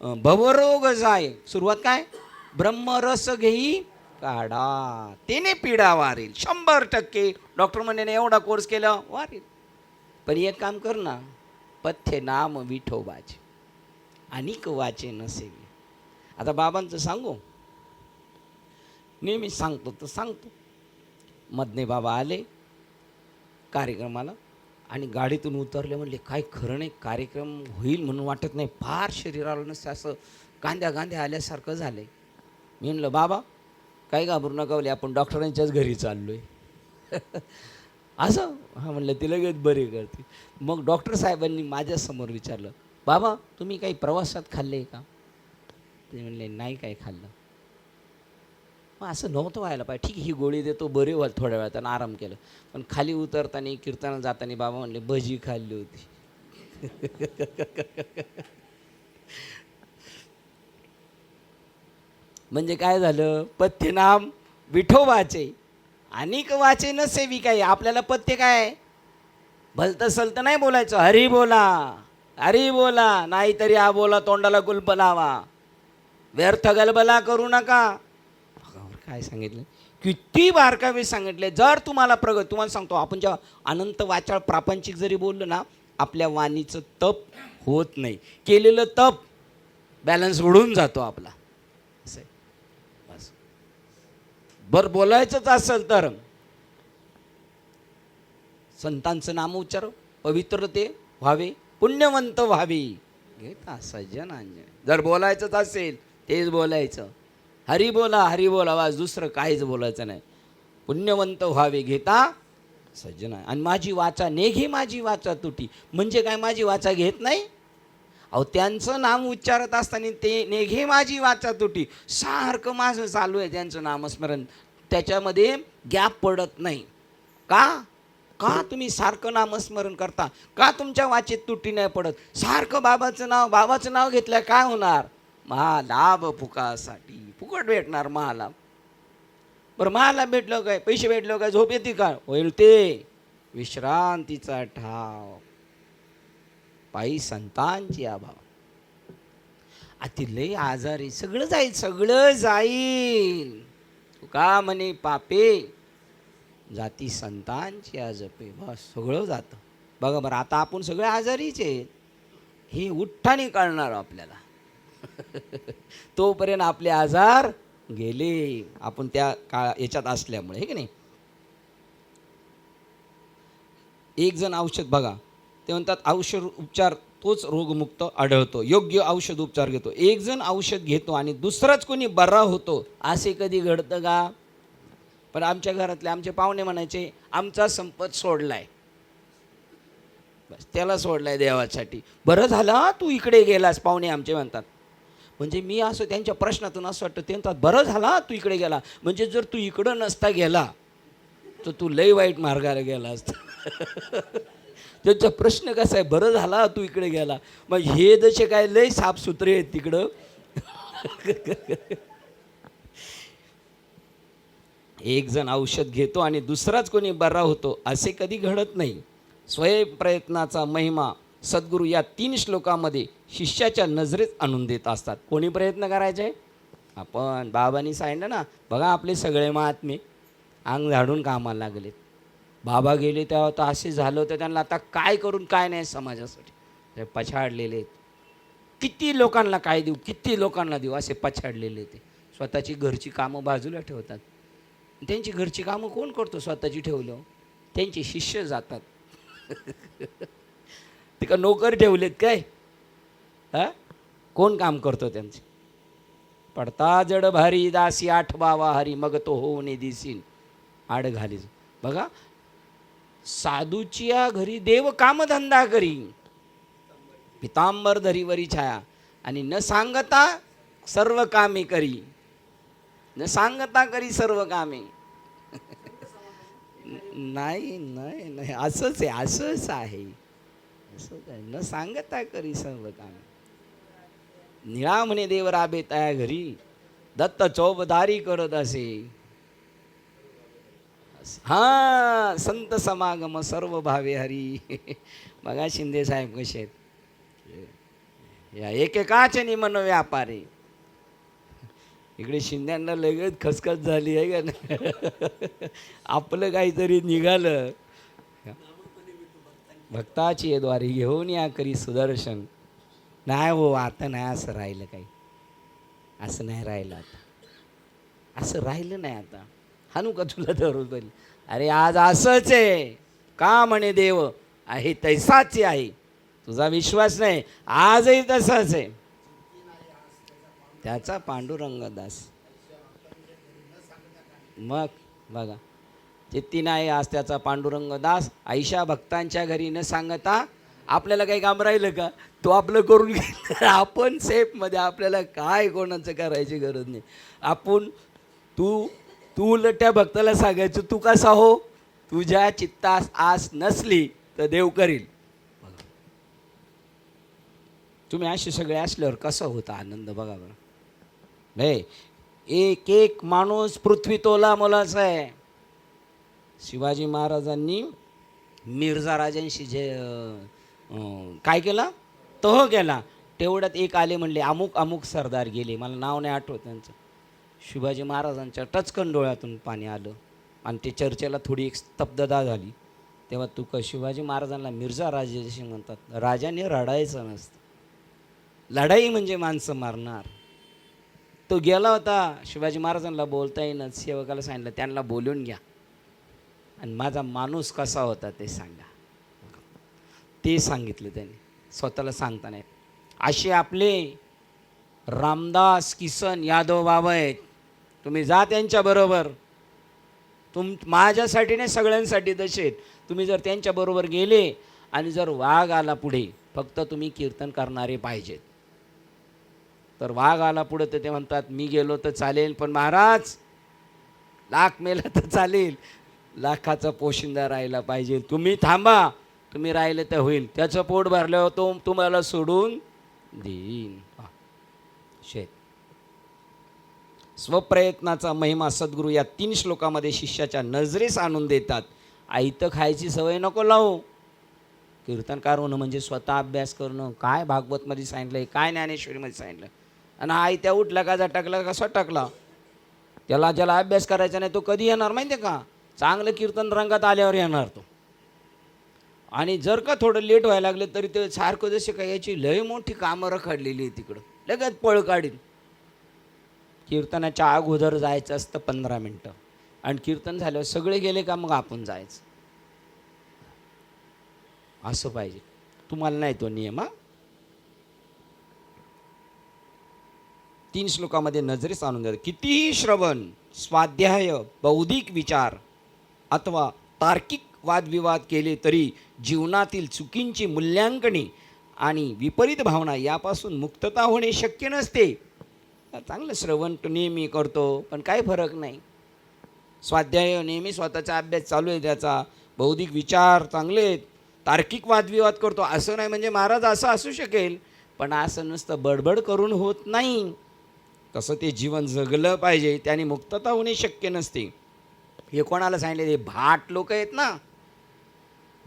भवरोग जाय, सुरुवात काय? ब्रह्मरस घेई काढा, तेने पिढा वारेल. 100% डॉक्टर म्हणे एवढा कोर्स केला वारेल. पण एक काम कर ना, पथ्य नाम विठोबाचे अनिक वाचे नसेवी. आता बाबांचं सांगू, नेहमी सांगतो तर सांगतो. मधने बाबा आले कार्यक्रमाला आणि गाडीतून उतरले. म्हणले काय खरं नाही, कार्यक्रम होईल म्हणून वाटत नाही, फार शरीराला नसतं, असं गांध्या आल्यासारखं झालं. मी म्हणलं बाबा काय घाबरू नका, बोले आपण डॉक्टरांच्याच घरी चाललो आहे. असं म्हणलं ती लगेच बरी करते. मग डॉक्टर साहेबांनी माझ्यासमोर विचारलं, बाबा तुम्ही काही प्रवासात खाल्ले का? ते म्हणले नाही काय खाल्लं. मग असं नव्हतं व्हायला पाहिजे. ठीक ही गोळी देतो, बरे व्हाल थोड्या वेळात आणि आराम केलं. पण खाली उतरताना कीर्तनाला जाताना बाबा म्हणले भजी खाल्ली होती. म्हणजे काय झालं? पथ्य नाम विठोबाचे अनेक वाचे नसेवी. काय आपल्याला पथ्य काय? भलतं सलतं नाही बोलायचं, हरी बोला हरी बोला, नाहीतरी हा बोला तोंडाला कुलप लावा, व्यर्थ गलबला करू नका. काय सांगितलं? किती बारकावे सांगितले. जर तुम्हाला तुम्हाला सांगतो, आपण जेव्हा अनंत वाचाळ प्रापंचिक जरी बोललो ना, आपल्या वाणीचं तप होत नाही. केलेलं तप बॅलन्स उडून जातो आपला. असं बस. बरं बोलायचंच असेल तर संतांचं नाम उच्चार, पवित्रते व्हावे, पुण्यवंत व्हावे. घेता सज्जनांजन. जर बोलायचंच असेल तेच बोलायचं. हरी बोला वाज, दुसरं काहीच बोलायचं नाही. पुण्यवंत व्हावे घेता सज्जना. आणि माझी वाचा नेघे माझी वाचा तुटी. म्हणजे काय? माझी वाचा घेत नाही. अहो त्यांचं नाम उच्चारत असताना ते नेघे माझी वाचा तुटी, सारखं माझं चालू आहे त्यांचं नामस्मरण. त्याच्यामध्ये गॅप पडत नाही. का तुम्ही सारखं नामस्मरण करता? का तुमच्या वाचेत तुटी नाही पडत? सारखं बाबाचं नाव घेतलं काय होणार? महालाभ फुकासाठी. फुकट भेटणार महालाभ. बरं महालाभ भेटलं काय? पैसे भेटलं काय? झोप येते का? होईल ते विश्रांतीचा ठाव पायी संतांची अभाव. अति लय आजारी सगळं जाईल. तुका म्हणे पापे जाती संतांची आजपे. बस सगळं जातं. बघा बरं, आता आपण सगळे आजारीच आहेत हे उठ्ठाने कळणार आपल्याला. तोपर्यंत आपले आजार गेले, आपण त्या याच्यात असल्यामुळे, हे की नाही. एक जण औषध बघा, ते म्हणतात औषध उपचार तोच रोगमुक्त आढळतो, योग्य औषध उपचार घेतो. एक जण औषध घेतो आणि दुसराच कोणी बरा होतो, असे कधी घडतं का? पण आमच्या घरातले आमचे पाहुणे म्हणायचे आमचा संपत सोडलाय, बस त्याला सोडलाय देवासाठी. बरं झालं तू इकडे गेलास, पाहुणे आमचे म्हणतात. म्हणजे मी असं त्यांच्या प्रश्नातून असं वाटतं, ते म्हणतात बरं झाला तू इकडे गेला. म्हणजे जर तू इकडं नसता गेला तर तू लय वाईट मार्गाला गेला असता. त्यांचा प्रश्न कसा आहे, बरं झाला तू इकडे गेला. मग हे जसे काय लय साफसुथरे आहेत तिकडं. एक जण औषध घेतो आणि दुसराच कोणी बरा होतो असे कधी घडत नाही. स्वयंप्रयत्नाचा महिमा सद्गुरू या 3 श्लोकामध्ये शिष्याच्या नजरेत आणून देत असतात. कोणी प्रयत्न करायचे? आपण. बाबांनी सांगितलं ना, बघा आपले सगळे महात्मे अंग झाडून कामाला लागलेत. बाबा गेले तेव्हा तर असे झालं होतं, त्यांना आता काय करून काय नाही समाजासाठी. ते पछाडलेले आहेत. किती लोकांना काय देऊ, किती लोकांना देऊ असे पछाडलेले ते. स्वतःची घरची कामं बाजूला ठेवतात. त्यांची घरची कामं कोण करतो स्वतःची ठेवलं? त्यांचे शिष्य जातात. ते का नोकर ठेवलेत काय? कोण काम करतो त्यांचे? पडता जड भारी दासी आठवावा हरी मग तो होऊन दिसीन आड घालीच. बघा, साधूच्या घरी देव कामधंदा करी, पितांबर धरीवरी छाया, आणि न सांगता सर्व कामे करी, न सांगता करी सर्व कामे. नाही नाही नाही, असंच आहे, असंच आहे, असंच आहे. न सांगता करी सर्व कामे. निळा म्हणे देव राबे तया घरी, दत्त चौबदारी करत असे. हा, संत समागम सर्व भावे हरी. बघा शिंदे साहेब कसे आहेत. या एकेकाचे निमन व्यापारी. इकडे शिंद्यांना लगेच खसखस झाली आहे का नाही. आपलं काहीतरी निघालं. भक्ताची द्वारी घेऊन या करी सुदर्शन. नाही हो, आता नाही असं राहिलं काही, असं नाही राहिलं आता, असं राहिलं नाही आता. हानू का तुला धरून पहिले? अरे आज असंच आहे का म्हणे देव आहे तैसाच आहे. तुझा विश्वास नाही, आजही तसाच आहे. त्याचा पांडुरंग दास. मग बघा, चित्ती नाही आज त्याचा पांडुरंग दास. आयशा भक्तांच्या घरी न सांगता. आपल्याला काही काम राहिलं का? तो आपलं करून घेतलं. आपण सेफमध्ये, आपल्याला काय कोणाचं करायची गरज नाही. आपण तू उलट त्या भक्ताला सांगायचं, तू कसा हो, तुझ्या चित्तास आस नसली तर देव करील. तुम्ही असे सगळे असल्यावर कसा होता आनंद बघा बरं. नाही, एक एक माणूस पृथ्वी तोला मोलाचा आहे. शिवाजी महाराजांनी मिर्झा राजांशी जे काय केलं, तह केला. तेवढ्यात एक आले म्हणले, अमुक अमुक सरदार गेले, मला नाव नाही आठवत त्यांचं. शिवाजी महाराजांच्या टचकन डोळ्यातून पाणी आलं आणि ते चर्चेला थोडी एक स्तब्धता झाली. तेव्हा तू का शिवाजी महाराजांना मिर्झा राजाशी म्हणतात. राजाने रडायचं नसतं. लढाई म्हणजे माणसं मारणार. तो गेला होता, शिवाजी महाराजांना बोलता येईना. सेवकाला सांगितलं, त्यांना बोलून घ्या आणि माझा माणूस कसा होता ते सांगा. ते सांगितलं त्यांनी, स्वतःला सांगता नाही. असे आपले रामदास किसन यादव बाबा आहेत. तुम्ही जा त्यांच्याबरोबर. माझ्यासाठी नाही, सगळ्यांसाठी तसे आहेत. तुम्ही जर त्यांच्याबरोबर गेले आणि जर वाघ आला पुढे, फक्त तुम्ही कीर्तन करणारे पाहिजेत. तर वाघ आला पुढे तर ते म्हणतात, मी गेलो तर चालेल, पण महाराज लाख मेला तर चालेल, लाखाचा पोशिंदा राहिला पाहिजे. तुम्ही थांबा, तुम्ही राहिले तर होईल. त्याचं पोट भरल्यावर तो तुम्हाला सोडून देईन. शेत स्वप्रयत्नाचा महिमा सद्गुरू या 3 श्लोकामध्ये शिष्याच्या नजरेस आणून देतात. आयतं खायची सवय नको लावू. कीर्तनकार होणं म्हणजे स्वतः अभ्यास करणं. काय भागवतमध्ये सांगितलं, काय ज्ञानेश्वरीमध्ये सांगितलं. आणि आयत्या उठला का टाकला कसा टाकला. ज्याला अभ्यास करायचा नाही तो कधी येणार माहिती आहे का? चांगलं कीर्तन रंगात आल्यावर येणार तो. आणि जर का थोडं लेट व्हायला लागले तरी ते सारखं जसे काय याची लय मोठी कामं रखडलेली आहे तिकडं, लगेच पळ काढीन. कीर्तनाच्या अगोदर जायचं असतं 15 मिनटं, आणि कीर्तन झाल्यावर सगळे गेले का मग आपण जायचं. असं पाहिजे. तुम्हाला नाही तो नियम. 3 श्लोकामध्ये नजरेस आणून द्या. कितीही श्रवण, स्वाध्याय, बौद्धिक विचार अथवा तार्किक वादविवाद केले तरी जीवनातील चुकींची मूल्यांकने आणि विपरीत भावना यापासून मुक्तता होणे शक्य नसते. चांगलं श्रवण नेहमी करतो पण काही फरक नाही. स्वाध्याय नेहमी स्वतःचा अभ्यास चालू आहे त्याचा, बौद्धिक विचार चांगले आहेत, तार्किक वादविवाद करतो असं नाही, म्हणजे महाराज असं असू शकेल, पण असं नुसतं बडबड करून होत नाही. तसं ते जीवन जगलं पाहिजे, त्याने मुक्तता होणे शक्य नसते. हे कोणाला सांगितले? ते भाट लोक आहेत ना,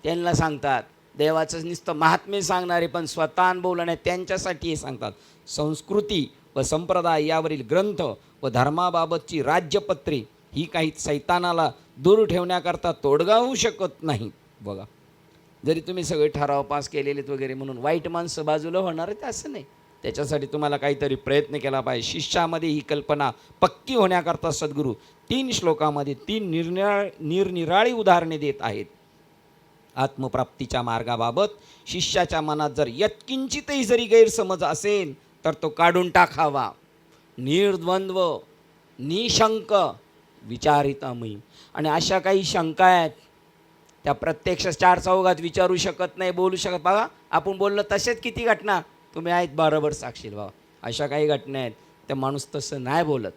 त्यांना सांगतात. देवाचं नुसतं महात्म्य सांगणारे पण स्वतः अनुभवलं नाही त्यांच्यासाठी हे सांगतात. संस्कृती व संप्रदाय यावरील ग्रंथ व धर्माबाबतची राज्यपत्रे ही काही सैतानाला दूर ठेवण्याकरता तोडगा होऊ शकत नाही. बघा, जरी तुम्ही सगळे ठराव पास केलेलेत वगैरे म्हणून वाईट माणसं बाजूला होणार आहेत असं नाही. त्याच्यासाठी तुम्हाला काहीतरी प्रयत्न केला पाहिजे. शिष्यामध्ये ही कल्पना पक्की होण्याकरता सद्गुरू 3 श्लोकामध्ये 3 निरनिराळी उदाहरणे देत आहेत. आत्मप्राप्तीच्या मार्गाबाबत शिष्याच्या मनात जर यत्किंचितही जरी गैरसमज असेल तर तो काढून टाकावा. निर्द्वंद्व निशंक विचारितामयी. आणि अशा काही शंका आहेत त्या प्रत्यक्ष 4 चौघात विचारू शकत नाही, बोलू शकत. बघा, आपण बोललो तसेच किती घटना तुम्ही आहेत बरोबर साक्षील. बाबा, अशा काही घटना आहेत त्या माणूस तसं नाही बोलत.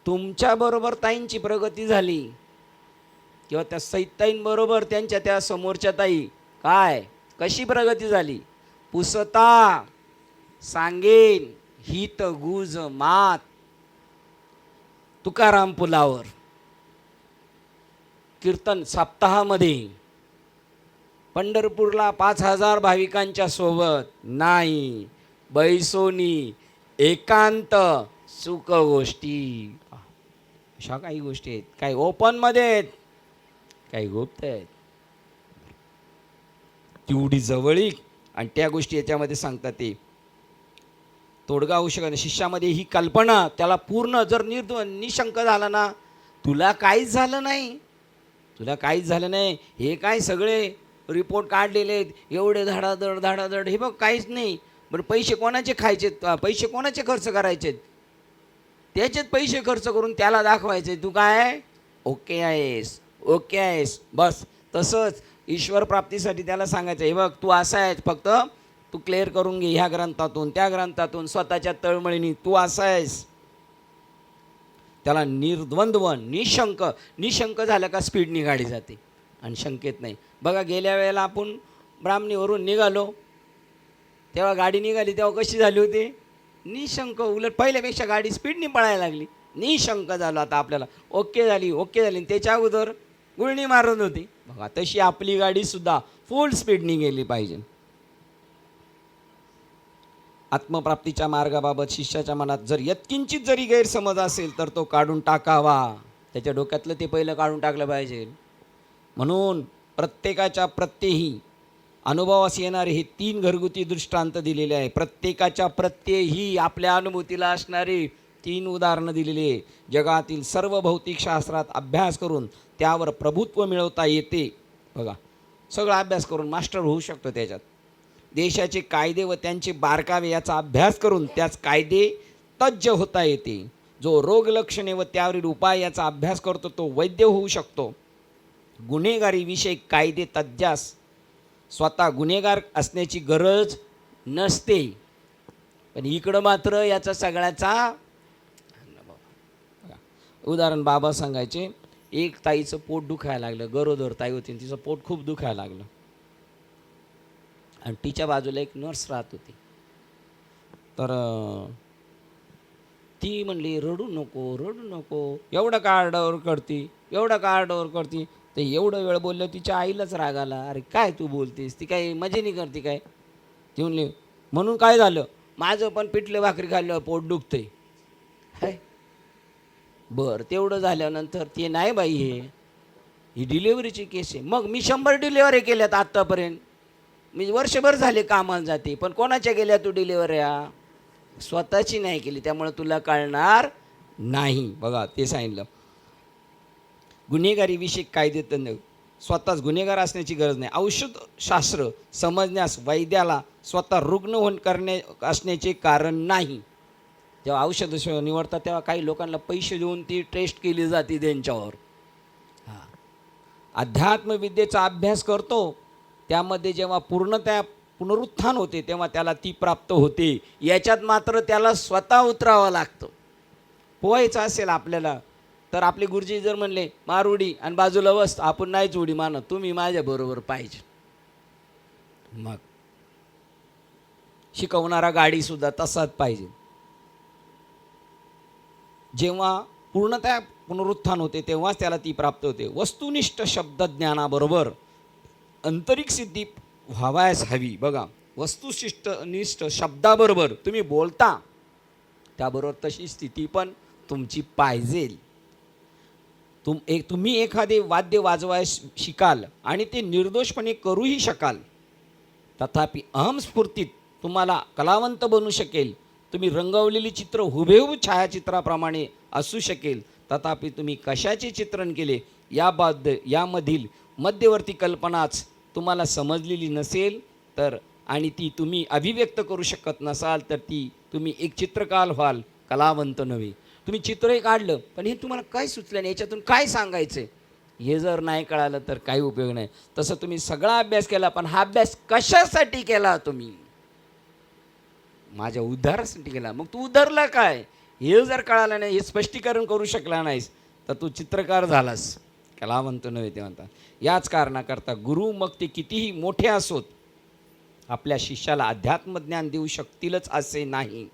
तुमच्याबरोबर ताईंची प्रगती झाली किंवा त्या सैताईंबरोबर त्यांच्या त्या समोरच्या ताई काय कशी प्रगती झाली, पुसता सांगेन हित गुज मात. तुकाराम पुलावर कीर्तन सप्ताहामध्ये पंढरपूरला 5000 भाविकांच्या सोबत नाही, बैसोनी एकांत सुख गोष्टी. अशा काही गोष्टी आहेत, काही ओपनमध्ये आहेत, काही गुप्त आहेत. तेवढी जवळीक आणि त्या गोष्टी याच्यामध्ये सांगतात. ते तोडगा होऊ शकत नाही. शिष्यामध्ये ही कल्पना त्याला पूर्ण जर निशंक झाला ना, तुला काहीच झालं नाही, तुला काहीच झालं नाही, हे काय सगळे रिपोर्ट काढलेले आहेत, एवढे धडाधड हे बघ काहीच नाही. बरं, पैसे कोणाचे खायचेत, पैसे कोणाचे खर्च करायचेत, त्याचेच पैसे खर्च करून त्याला दाखवायचे तू काय ओके आहेस, ओके आहेस. बस तसंच ईश्वर प्राप्तीसाठी त्याला सांगायचं, हे बघ तू असा आहेस, फक्त तू क्लिअर करून घे ह्या ग्रंथातून त्या ग्रंथातून, स्वतःच्या तळमळीने तू असा आहेस. त्याला निर्द्वंद्व निशंक झालं का स्पीडनी गाडी जाते आणि शंकेत नाही. बघा, गेल्या वेळेला आपण ब्राह्मणीवरून निघालो तेव्हा गाडी निघाली तेव्हा कशी झाली होती, निशंक. उलट पहिल्यापेक्षा गाडी स्पीडनी पळायला लागली, निशंक झालं. आता आपल्याला ओके झाली त्याच्या अगोदर गुळणी मारत होती. बघा, तशी आपली गाडीसुद्धा फुल स्पीडनी गेली पाहिजे. आत्मप्राप्तीच्या मार्गाबाबत शिष्याच्या मनात जर यत्किंचित जरी गैरसमज असेल तर तो काढून टाकावा. त्याच्या डोक्यातलं ते पहिलं काढून टाकलं पाहिजे. म्हणून प्रत्येकाच्या प्रत्येही अनुभवास येणारे हे 3 घरगुती दृष्टांत दिलेले आहे. प्रत्येकाच्या प्रत्येही आपल्या अनुभूतीला असणारे 3 उदाहरणं दिलेली आहे. जगातील सर्व भौतिक शास्त्रात अभ्यास करून त्यावर प्रभुत्व मिळवता येते. बघा, सगळा अभ्यास करून मास्टर होऊ शकतो त्याच्यात. देशाचे कायदे व त्यांचे बारकावे याचा अभ्यास करून त्याच कायदे तज्ज्ञ होता येते. जो रोगलक्षणे व त्यावरील उपाय याचा अभ्यास करतो तो वैद्य होऊ शकतो. गुन्हेगारी विषयी कायदे तज्ज्ञास स्वतः गुन्हेगार असण्याची गरज नसते. पण इकडं मात्र याचा सगळ्याचा उदाहरण बाबा सांगायचे. एक ताईचं पोट दुखायला लागलं, गरोदर ताई होती, तिचं पोट खूप दुखायला लागलं आणि तिच्या बाजूला एक नर्स राहत होती. तर ती म्हणली, रडू नको, एवढं का आरडाओरड करती. ते एवढं वेळ बोललं तिच्या आईलाच राग आला. अरे काय तू बोलतेस, ती काय मजेनी करते काय. ती म्हणली, म्हणून काय झालं, माझं पण पिठले भाकरी खाल्लं पोट दुखतंय. हाय बरं, तेवढं झाल्यानंतर ते नाही बाई, ही डिलेवरीची केस आहे. मग मी 100 डिलेवरी केल्यात आत्तापर्यंत, मी वर्षभर झाले कामाला जाते, पण कोणाच्या गेल्या तू डिलेवऱ्या, स्वतःची नाही केली, त्यामुळे तुला कळणार नाही. बघा, ते सांगितलं. गुन्हेगारी विषयी कायदे तज्ञ स्वतःच गुन्हेगार असण्याची गरज नाही. औषधशास्त्र समजण्यास वैद्याला स्वतः रुग्ण असण्याचे कारण नाही. जेव्हा औषध निवडतात तेव्हा काही लोकांना पैसे देऊन ती टेस्ट केली जाते त्यांच्यावर. अध्यात्मविद्येचा अभ्यास करतो त्यामध्ये जेव्हा पूर्णतः पुनरुत्थान होते तेव्हा त्याला ती प्राप्त होते. याच्यात मात्र त्याला स्वतः उतरावं लागतं. पोहायचं असेल आपल्याला तर आपले गुरुजी जर म्हणले मार उडी आणि बाजूला बस, आपण नाहीच उडी मानत, तुम्ही माझ्याबरोबर पाहिजे. मग शिकवणारा गाडीसुद्धा तसाच पाहिजे. जेव्हा पूर्णतः पुनरुत्थान होते तेव्हाच त्याला ती प्राप्त होते. वस्तुनिष्ठ शब्दज्ञानाबरोबर आंतरिक सिद्धी व्हावयास हवी. बघा, वस्तुनिष्ठ शब्दाबरोबर तुम्ही बोलता, त्याबरोबर तशी स्थिती पण तुमची पाहिजे. तुम्ही एखादे वाद्य वाजवायस शिकाल आणि ते निर्दोषपणे करूही शकाल, तथापि अहमस्फूर्तीत तुम्हाला कलावंत बनू शकेल. तुम्ही रंगवलेली चित्र हुबेहूब छायाचित्राप्रमाणे असू शकेल, तथापि तुम्ही कशाचे चित्रण केले यामधील मध्यवर्ती कल्पनाच तुम्हाला समजलेली नसेल तर आणि ती तुम्ही अभिव्यक्त करू शकत नसाल तर ती तुम्ही एक चित्रकार व्हाल, कलावंत नव्हे. तुम्ही चित्रही काढलं पण हे तुम्हाला काय सुचलं नाही, याच्यातून काय सांगायचं हे जर नाही कळालं तर काही उपयोग नाही. तसं तुम्ही सगळा अभ्यास केला पण हा अभ्यास कशासाठी केला? तुम्ही माझ्या उद्धारासाठी केला. मग तू उद्धारला काय हे जर कळालं नाही, हे स्पष्टीकरण करू शकला नाहीस तर तू चित्रकार झालास, कलावंत नव्हे. ते म्हणतात याच कारणाकरता गुरु मग ते कितीही मोठे असोत आपल्या शिष्याला अध्यात्मज्ञान देऊ शकतीलच असे नाही.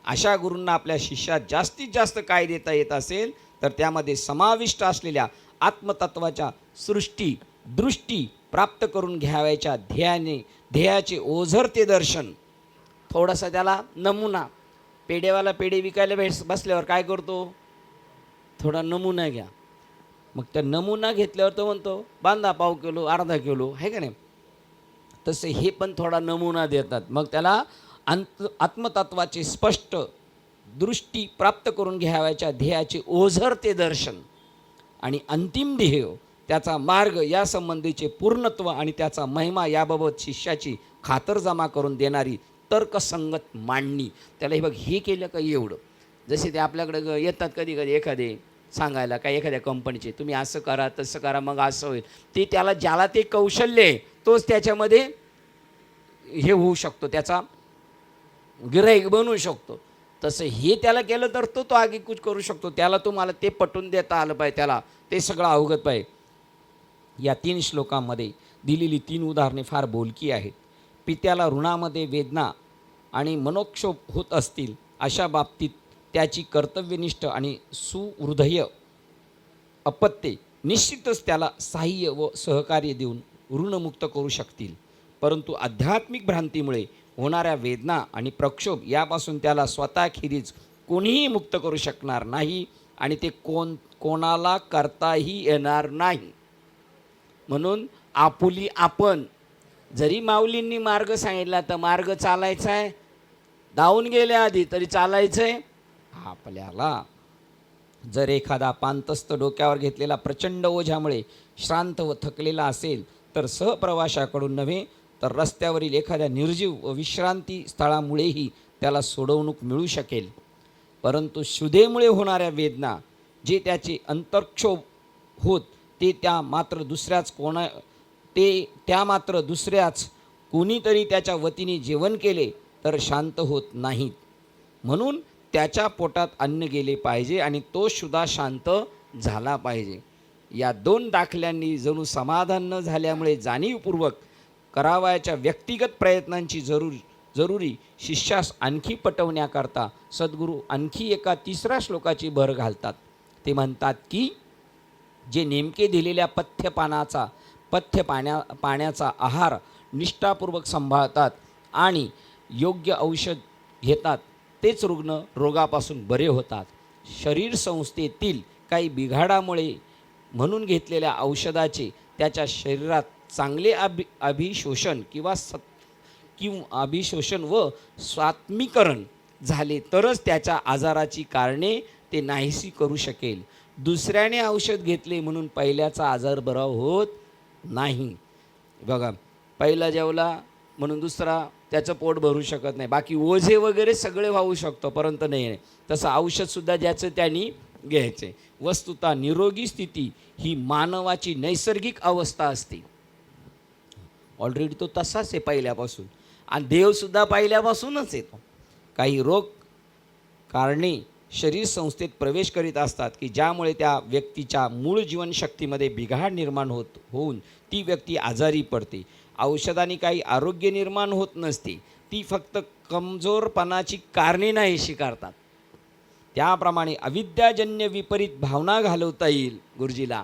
अशा गुरूंना आपल्या शिष्यात जास्तीत जास्त काय देता येत असेल तर त्यामध्ये समाविष्ट असलेल्या आत्मतत्वाच्या सृष्टी दृष्टी प्राप्त करून घ्यावयाच्या ध्येयाचे ओझरते दर्शन. थोडासा त्याला नमुना, पेढेवाला पेढे विकायला बसल्यावर काय करतो? थोडा नमुना घ्या. मग त्या नमुना घेतल्यावर तो म्हणतो बांधा पाव किलो अर्धा किलो, आहे का नाही? तसे हे पण थोडा नमुना देतात. मग त्याला आत्मतत्वाचे स्पष्ट दृष्टी प्राप्त करून घ्यावयाच्या ध्येयाचे ओझरते दर्शन आणि अंतिम ध्येय त्याचा मार्ग या संबंधीचे पूर्णत्व आणि त्याचा महिमा याबाबत शिष्याची खातरजमा करून देणारी तर्कसंगत मांडणी. त्याला हे बघ हे केलं का एवढं. जसे ते आपल्याकडे येतात कधी कधी एखादे सांगायला काय एखाद्या कंपनीचे तुम्ही असं करा तसं करा मग असं होईल. ते त्याला ज्याला ते कौशल्य आहे तोच त्याच्यामध्ये हे होऊ शकतो, त्याचा गिऱ्हाईक बनवू शकतो. तसं हे त्याला केलं तर तो आगीकूच करू शकतो. त्याला तुम्हाला ते पटवून देता आलं पाहिजे, त्याला ते सगळं अवगत पाहिजे. या 3 श्लोकांमध्ये दिलेली 3 उदाहरणे फार बोलकी आहेत. पित्याला ऋणामध्ये वेदना आणि मनोक्षोभ होत असतील अशा बाबतीत त्याची कर्तव्यनिष्ठ आणि सुहृदय अपत्ये निश्चितच त्याला सहाय्य व सहकार्य देऊन ऋणमुक्त करू शकतील. परंतु आध्यात्मिक भ्रांतीमुळे होणाऱ्या वेदना आणि प्रक्षोभ यापासून त्याला स्वतःखेरीज कोणीही मुक्त करू शकणार नाही आणि ते कोणाला करताही येणार नाही. म्हणून आपुली आपण जरी माऊलींनी मार्ग सांगितला तर मार्ग चालायचा आहे, धावून गेल्या आधी तरी चालायचं आहे आपल्याला. जर एखादा पांतस्थ डोक्यावर घेतलेला प्रचंड ओझ्यामुळे श्रांत व थकलेला असेल तर सहप्रवाशाकडून नव्हे तर रस्त्यावरील एखाद्या निर्जीव व विश्रांती स्थळामुळेही त्याला सोडवणूक मिळू शकेल. परंतु शुद्धेमुळे होणाऱ्या वेदना जे त्याचे अंतर्क्षोभ होत ते त्या मात्र दुसऱ्याच कोणीतरी त्याच्या वतीने जेवण केले तर शांत होत नाहीत. म्हणून त्याच्या पोटात अन्न गेले पाहिजे आणि तो सुद्धा शांत झाला पाहिजे. या 2 दाखल्यांनी जणू समाधान न झाल्यामुळे जाणीवपूर्वक करावयाच्या व्यक्तिगत प्रयत्नांची जरुरी शिष्यास आणखी पटवण्याकरता सद्गुरू आणखी एका 3ऱ्या श्लोकाची भर घालतात. ते म्हणतात की जे नेमके दिलेल्या पाण्याचा आहार निष्ठापूर्वक सांभाळतात आणि योग्य औषध घेतात तेच रुग्ण रोगापासून बरे होतात. शरीर संस्थेतील काही बिघाडामुळे म्हणून घेतलेल्या औषधाचे त्याच्या शरीरात चांगले अभिशोषण व स्वात्मीकरण झाले तरच त्याच्या आजाराची कारणे ते नाहीशी करू शकेल. दुसऱ्याने औषध घेतले म्हणून पहिल्याचा आजार बरा होत नाही. बघा, पहिला जेवला म्हणून दुसरा त्याचं पोट भरू शकत नाही. बाकी ओझे वगैरे सगळे वाहू शकतो परंतु नाही. तसं औषधसुद्धा ज्याचं त्यांनी घ्यायचे. वस्तुतः निरोगी स्थिती ही मानवाची नैसर्गिक अवस्था असते. ऑलरेडी तो तसाच आहे पहिल्यापासून आणि देवसुद्धा पहिल्यापासूनच येतो. काही रोग कारणे शरीर संस्थेत प्रवेश करीत असतात की ज्यामुळे त्या व्यक्तीच्या मूळ जीवनशक्तीमध्ये बिघाड निर्माण होऊन ती व्यक्ती आजारी पडते. औषधाने काही आरोग्य निर्माण होत नसते, ती फक्त कमजोरपणाची कारणे नाहीशी करतात. त्याप्रमाणे अविद्याजन्य विपरीत भावना घालवता येईल गुरुजीला,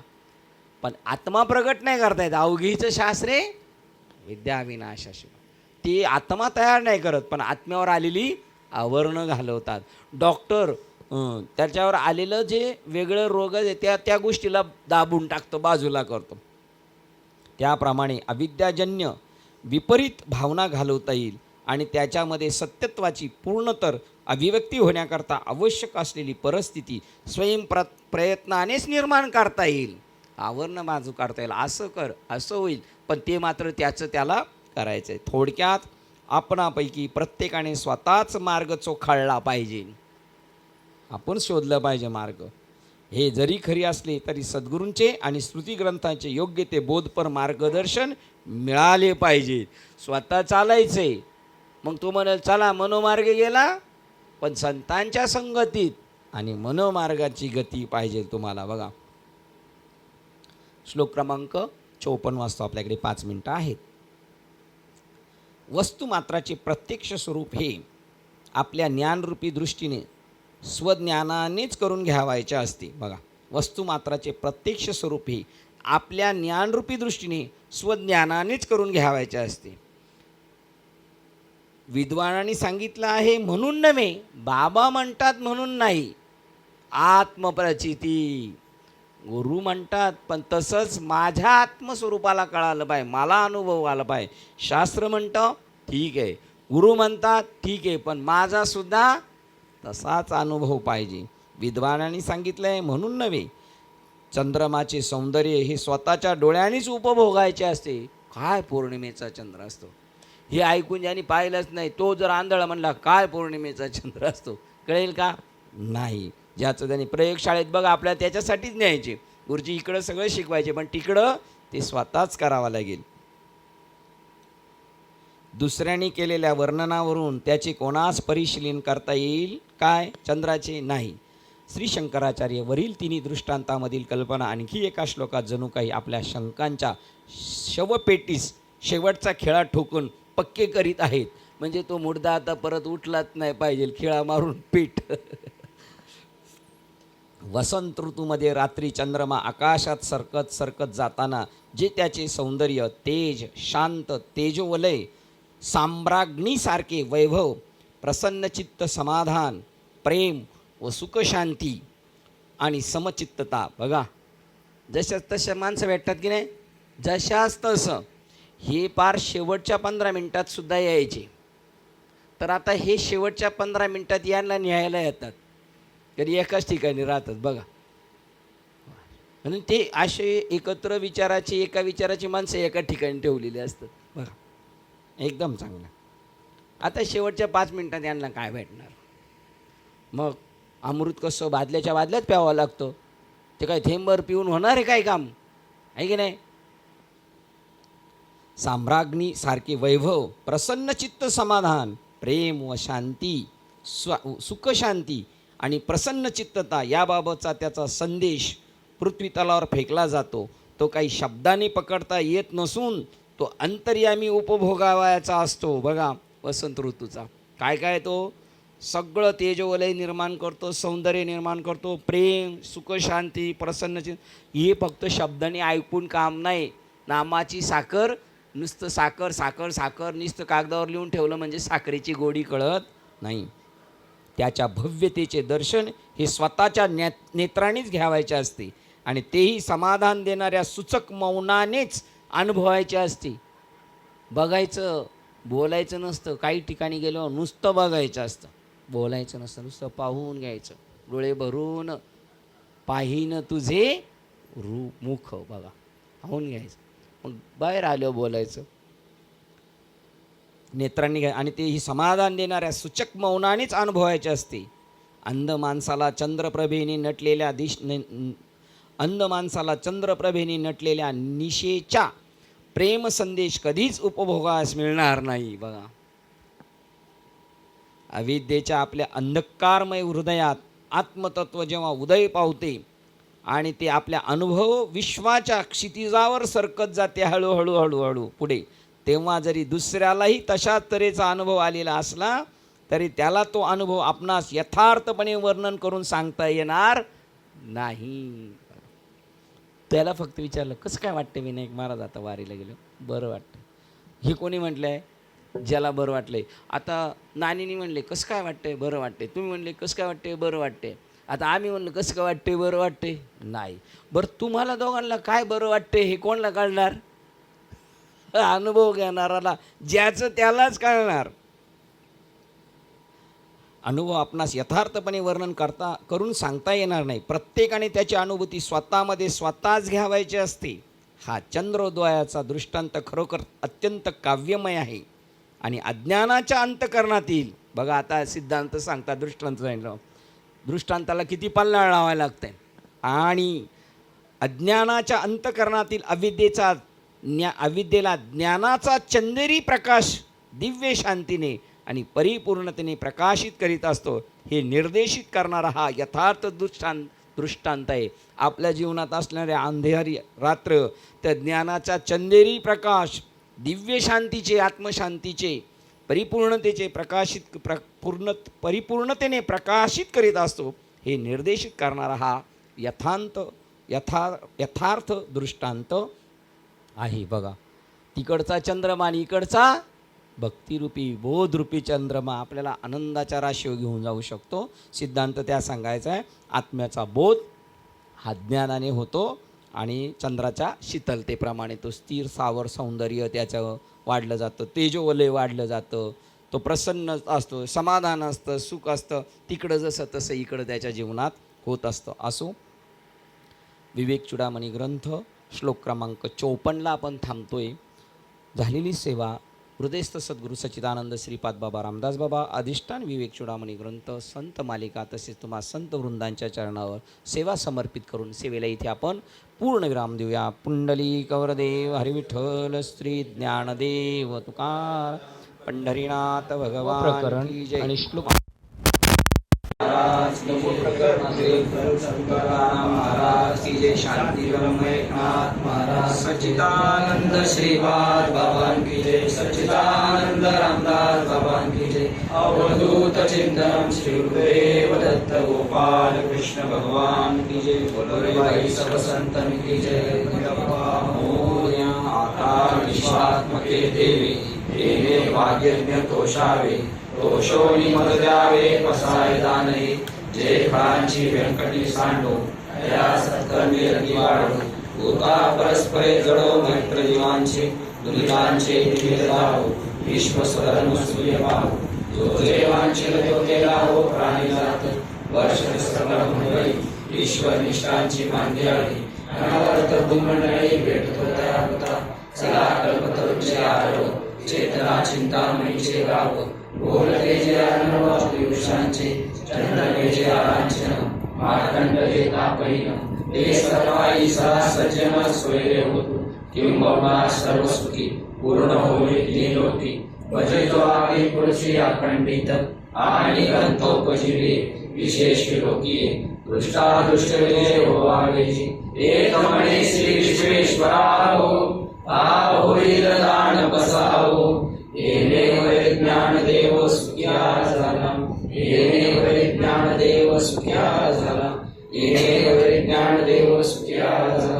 पण आत्मा प्रगट नाही करता येत. अवघीचं शास्त्रे विद्या विनाशाशी, ती आत्मा तयार नाही करत, पण आत्म्यावर आलेली आवरणं घालवतात. डॉक्टर त्याच्यावर आलेलं जे वेगळं रोग आहे त्या गोष्टीला दाबून टाकतो, बाजूला करतो. त्याप्रमाणे अविद्याजन्य विपरीत भावना घालवता येईल आणि त्याच्यामध्ये सत्यत्वाची पूर्णतर अभिव्यक्ती होण्याकरता आवश्यक असलेली परिस्थिती प्रयत्नानेच निर्माण करता येईल. आवरणं बाजू काढता येईल, असं कर असं होईल, पण ते मात्र त्याचं त्याला करायचं आहे. थोडक्यात आपणापैकी प्रत्येकाने स्वतःच मार्ग चोखाळला पाहिजे. आपण शोधलं पाहिजे मार्ग. हे जरी खरी असले तरी सद्गुरूंचे आणि स्मृतिग्रंथांचे योग्य ते बोधपर मार्गदर्शन मिळाले पाहिजे. स्वतः चालायचे, मग तो म्हणाल चला मनोमार्ग गेला, पण संतांच्या संगतीत आणि मनोमार्गाची गती पाहिजे तुम्हाला. बघा, श्लोक क्रमांक 54 वाजता, आपल्याकडे 5 मिनटं आहेत. वस्तुमात्राचे प्रत्यक्ष स्वरूप हे आपल्या ज्ञानरूपी दृष्टीने स्वज्ञानानेच करून घ्यावायचे असते. बघा, वस्तुमात्राचे प्रत्यक्ष स्वरूप हे आपल्या ज्ञानरूपी दृष्टीने स्वज्ञानानेच करून घ्यावायचे असते. विद्वानांनी सांगितलं आहे म्हणून नव्हे, बाबा म्हणतात म्हणून नाही. आत्मप्रचिती गुरु म्हणतात, पण तसंच माझ्या आत्मस्वरूपाला कळालं पाहिजे, मला अनुभव आला पाहिजे. शास्त्र म्हणतं ठीक आहे, गुरु म्हणतात ठीक आहे, पण माझा सुद्धा तसाच अनुभव पाहिजे. विद्वानांनी सांगितलं आहे म्हणून नव्हे. चंद्रमाचे सौंदर्य हे स्वतःच्या डोळ्यांनीच उपभोगायचे असते. काय पौर्णिमेचा चंद्र असतो हे ऐकून ज्यांनी पाहिलंच नाही, तो जर आंधळा म्हणला काय पौर्णिमेचा चंद्र असतो, कळेल का? नाही. ज्याचं त्यांनी प्रयोगशाळेत बघा, आपल्याला त्याच्यासाठीच न्यायचे. गुरुजी इकडं सगळं शिकवायचे, पण तिकडं ते स्वतःच करावं लागेल. दुसऱ्यांनी केलेल्या वर्णनावरून त्याचे कोणास परिशीलन करता येईल काय चंद्राचे? नाही. श्री शंकराचार्य वरील तिन्ही दृष्टांतामधील कल्पना आणखी एका श्लोकात जणू काही आपल्या शंकांच्या शवपेटीस शेवटचा खेळा ठोकून पक्के करीत आहेत. म्हणजे तो मुर्दा आता परत उठलाच नाही पाहिजे, खेळा मारून पीठ. वसंत ऋतूमध्ये रात्री चंद्रमा आकाशात सरकत सरकत जाताना जे त्याचे सौंदर्य, तेज, शांत तेजोवलय, साम्राज्ञीसारखे वैभव, प्रसन्नचित्त समाधान, प्रेम व सुखशांती आणि समचित्तता, बघा जशाच तशा माणसं भेटतात की नाही, जशाच तसं हे पार शेवटच्या 15 मिनटात सुद्धा यायचे. तर आता हे शेवटच्या 15 मिनटात यांना न्यायला येतात, कधी एकाच ठिकाणी राहतात. बघा, म्हणून ते असे एकत्र विचाराचे, एका विचाराची माणसं एका ठिकाणी ठेवलेली असतात. बघा, एकदम चांगलं. आता शेवटच्या 5 मिनटात यांना काय भेटणार? मग अमृत कसं बादल्याच्या बादल्यात प्यावं लागतं, ते काय थेंबर पिऊन होणार आहे काय काम? आहे की नाही? साम्राज्ञी सारखे वैभव, प्रसन्नचित्त समाधान, प्रेम व शांती, सुखशांती आणि प्रसन्नचित्तता याबाबतचा त्याचा संदेश पृथ्वी तलावर फेकला जातो. तो काही शब्दाने पकडता येत नसून तो अंतर्यामी उपभोगावयाचा असतो. बघा, वसंत ऋतूचा काय काय तो सगळं तेजोवलय निर्माण करतो, सौंदर्य निर्माण करतो, प्रेम, सुखशांती, प्रसन्नचित्त. हे फक्त शब्दाने ऐकून काम नाही. नामाची साखर, नुसतं साखर साखर साखर नुसतं कागदावर लिहून ठेवलं म्हणजे साखरेची गोडी कळत नाही. त्याच्या भव्यतेचे दर्शन हे स्वतःच्या नेत्रानेच घ्यावायचे असते आणि तेही समाधान देणाऱ्या सूचक मौनानेच अनुभवायचे असते. बघायचं, बोलायचं नसतं. काही ठिकाणी गेलो नुसतं बघायचं असतं, बोलायचं नसतं, नुसतं पाहून घ्यायचं. डोळे भरून पाहीन तुझे रूप मुख, बघा, पाहून घ्यायचं, मग बाहेर आलं बोलायचं नेत्रांनी घ्या. आणि तेही समाधान देणाऱ्या सूचक मौनानेच अनुभवायचे असते. अंध माणसाला चंद्रप्रभेने नटलेल्या निशेच्या प्रेम संदेश कधीच उपभोगास मिळणार नाही. बघा, अविद्येच्या आपल्या अंधकारमय हृदयात आत्मतत्व जेव्हा उदय पावते आणि ते आपल्या अनुभव विश्वाच्या क्षितिजावर सरकत जाते हळूहळू हळूहळू पुढे, तेव्हा जरी दुसऱ्यालाही तशाच तऱ्हेचा अनुभव आलेला असला तरी त्याला तो अनुभव आपणास यथार्थपणे वर्णन करून सांगता येणार नाही. त्याला फक्त विचारलं कसं काय वाटते विनायक महाराज आता वारीला गेलो, बरं वाटतं. हे कोणी म्हटलं आहे? ज्याला बरं वाटलंय. आता नानीनी म्हणले कसं काय वाटतंय, बरं वाटते. तुम्ही म्हणले कसं काय वाटते, बरं वाटते. आता आम्ही म्हणलं कसं काय वाटते, बरं वाटते नाही. बरं तुम्हाला दोघांना काय बरं वाटते हे कोणाला कळणार? अनुभव घेणाराला, ज्याचं त्यालाच कळणार. अनुभव आपणास यथार्थपणे वर्णन करून सांगता येणार नाही. प्रत्येकाने त्याची अनुभूती स्वतःमध्ये स्वतःच घ्यावायची असते. हा चंद्रोदयाचा दृष्टांत खरोखर अत्यंत काव्यमय आहे आणि अज्ञानाच्या अंतकरणातील, बघा आता सिद्धांत सांगता दृष्टांत सांगितलं, दृष्टांताला किती पल्ला लावायला लागते. आणि अज्ञानाच्या अंतकरणातील अविद्येला ज्ञानाचा चंदेरी प्रकाश दिव्य शांतीने आणि परिपूर्णतेने प्रकाशित करीत असतो. हे निर्देशित करणारा हा यथार्थ दृष्टांत आहे. आपल्या जीवनात असणाऱ्या अंधेरी रात्र त्या ज्ञानाचा चंदेरी प्रकाश दिव्य शांतीचे, आत्मशांतीचे, परिपूर्णतेचे परिपूर्णतेने प्रकाशित करीत असतो. हे निर्देशित करणारा हा यथार्थ दृष्टांत आहे. बघा, तिकडचा चंद्रमा आणि इकडचा भक्तिरूपी बोधरूपी चंद्रमा आपल्याला आनंदाच्या राशीवर घेऊन जाऊ शकतो. सिद्धांत त्या सांगायचा आहे. आत्म्याचा बोध हा ज्ञानाने होतो आणि चंद्राच्या शीतलतेप्रमाणे तो स्थिर सावर सौंदर्य त्याचं वाढलं जातं, तेजोवलय वाढलं जातं, तो प्रसन्न असतो, समाधान असतं, सुख असतं. तिकडं जसं तसं इकडं त्याच्या जीवनात होत असतं. असो, विवेक चूडामणी ग्रंथ श्लोक क्रमांक 54ला आपण थांबतोय. झालेली सेवा हृदयस्थ सद्गुरू सच्चिदानंद श्रीपाद बाबा रामदास बाबा अधिष्ठान विवेक चूडामणी ग्रंथ संत मालिका तसेच तुम्हा संत वृंदांच्या चरणावर सेवा समर्पित करून सेवेला इथे आपण पूर्णविराम देऊया. पुंडली कवरदेव हरिविठ्ठल श्री ज्ञानदेव तुकार पंढरीनाथ भगवान प्रकरण आणि श्लोक महाराज की जय. शांती ब्रह्मनाथ महाराज सच्चिदानंद श्रीपाद बाबा की जय. सच्चिदानंद रामदास बाबा की जय. अवधूत चिंतन श्री गुरुदेव दत्त गोपाल कृष्ण भगवान की जय. बोलो रे भाई सब संतन की जय. मोरया आकार विश्वात्मके देवी देवे भाग्यज्ञ तोषावे तोषोनी मद द्यावे पसाय दानही जे फळांची व्यंकटी सांडो या सत्कर्मी रंगी वाढो भूता परस्परे जडो मैत्र जीवांचे दुरितांचे दिवे लावो विश्व स्वधर्म सूर्य पाहो जो देवांचे तो केला हो प्राणी जात वर्ष सकल मंडळी ईश्वर निष्ठांची मांदियाळी अनवर्त भूमंडळी भेटतो तया होता चला कल्पतरुचे आरो चेतना चिंतामणीचे गाव बोलते जे अनुभव दिवसांचे चंद्रके जे आरांचन मार्कंड जे तापहीन ते सर्वाई सदा सज्जन सोयरे होतो किंबहुना सर्व सुखी पूर्ण होईल त्रिलोकी भजे जो आगे पुरुषी अखंडित आणि गंतोपजीवे विशेष विलोकीये दृष्टादृष्ट विजय होवावेची एक म्हणे श्री विश्वेश्वरा हो आ होईल दान बसावो येणे वै ज्ञान देव सुख्या झाला येणे वै ज्ञान देव सुख्या झाला येणे वै ज्ञान देव सुख्या झाला.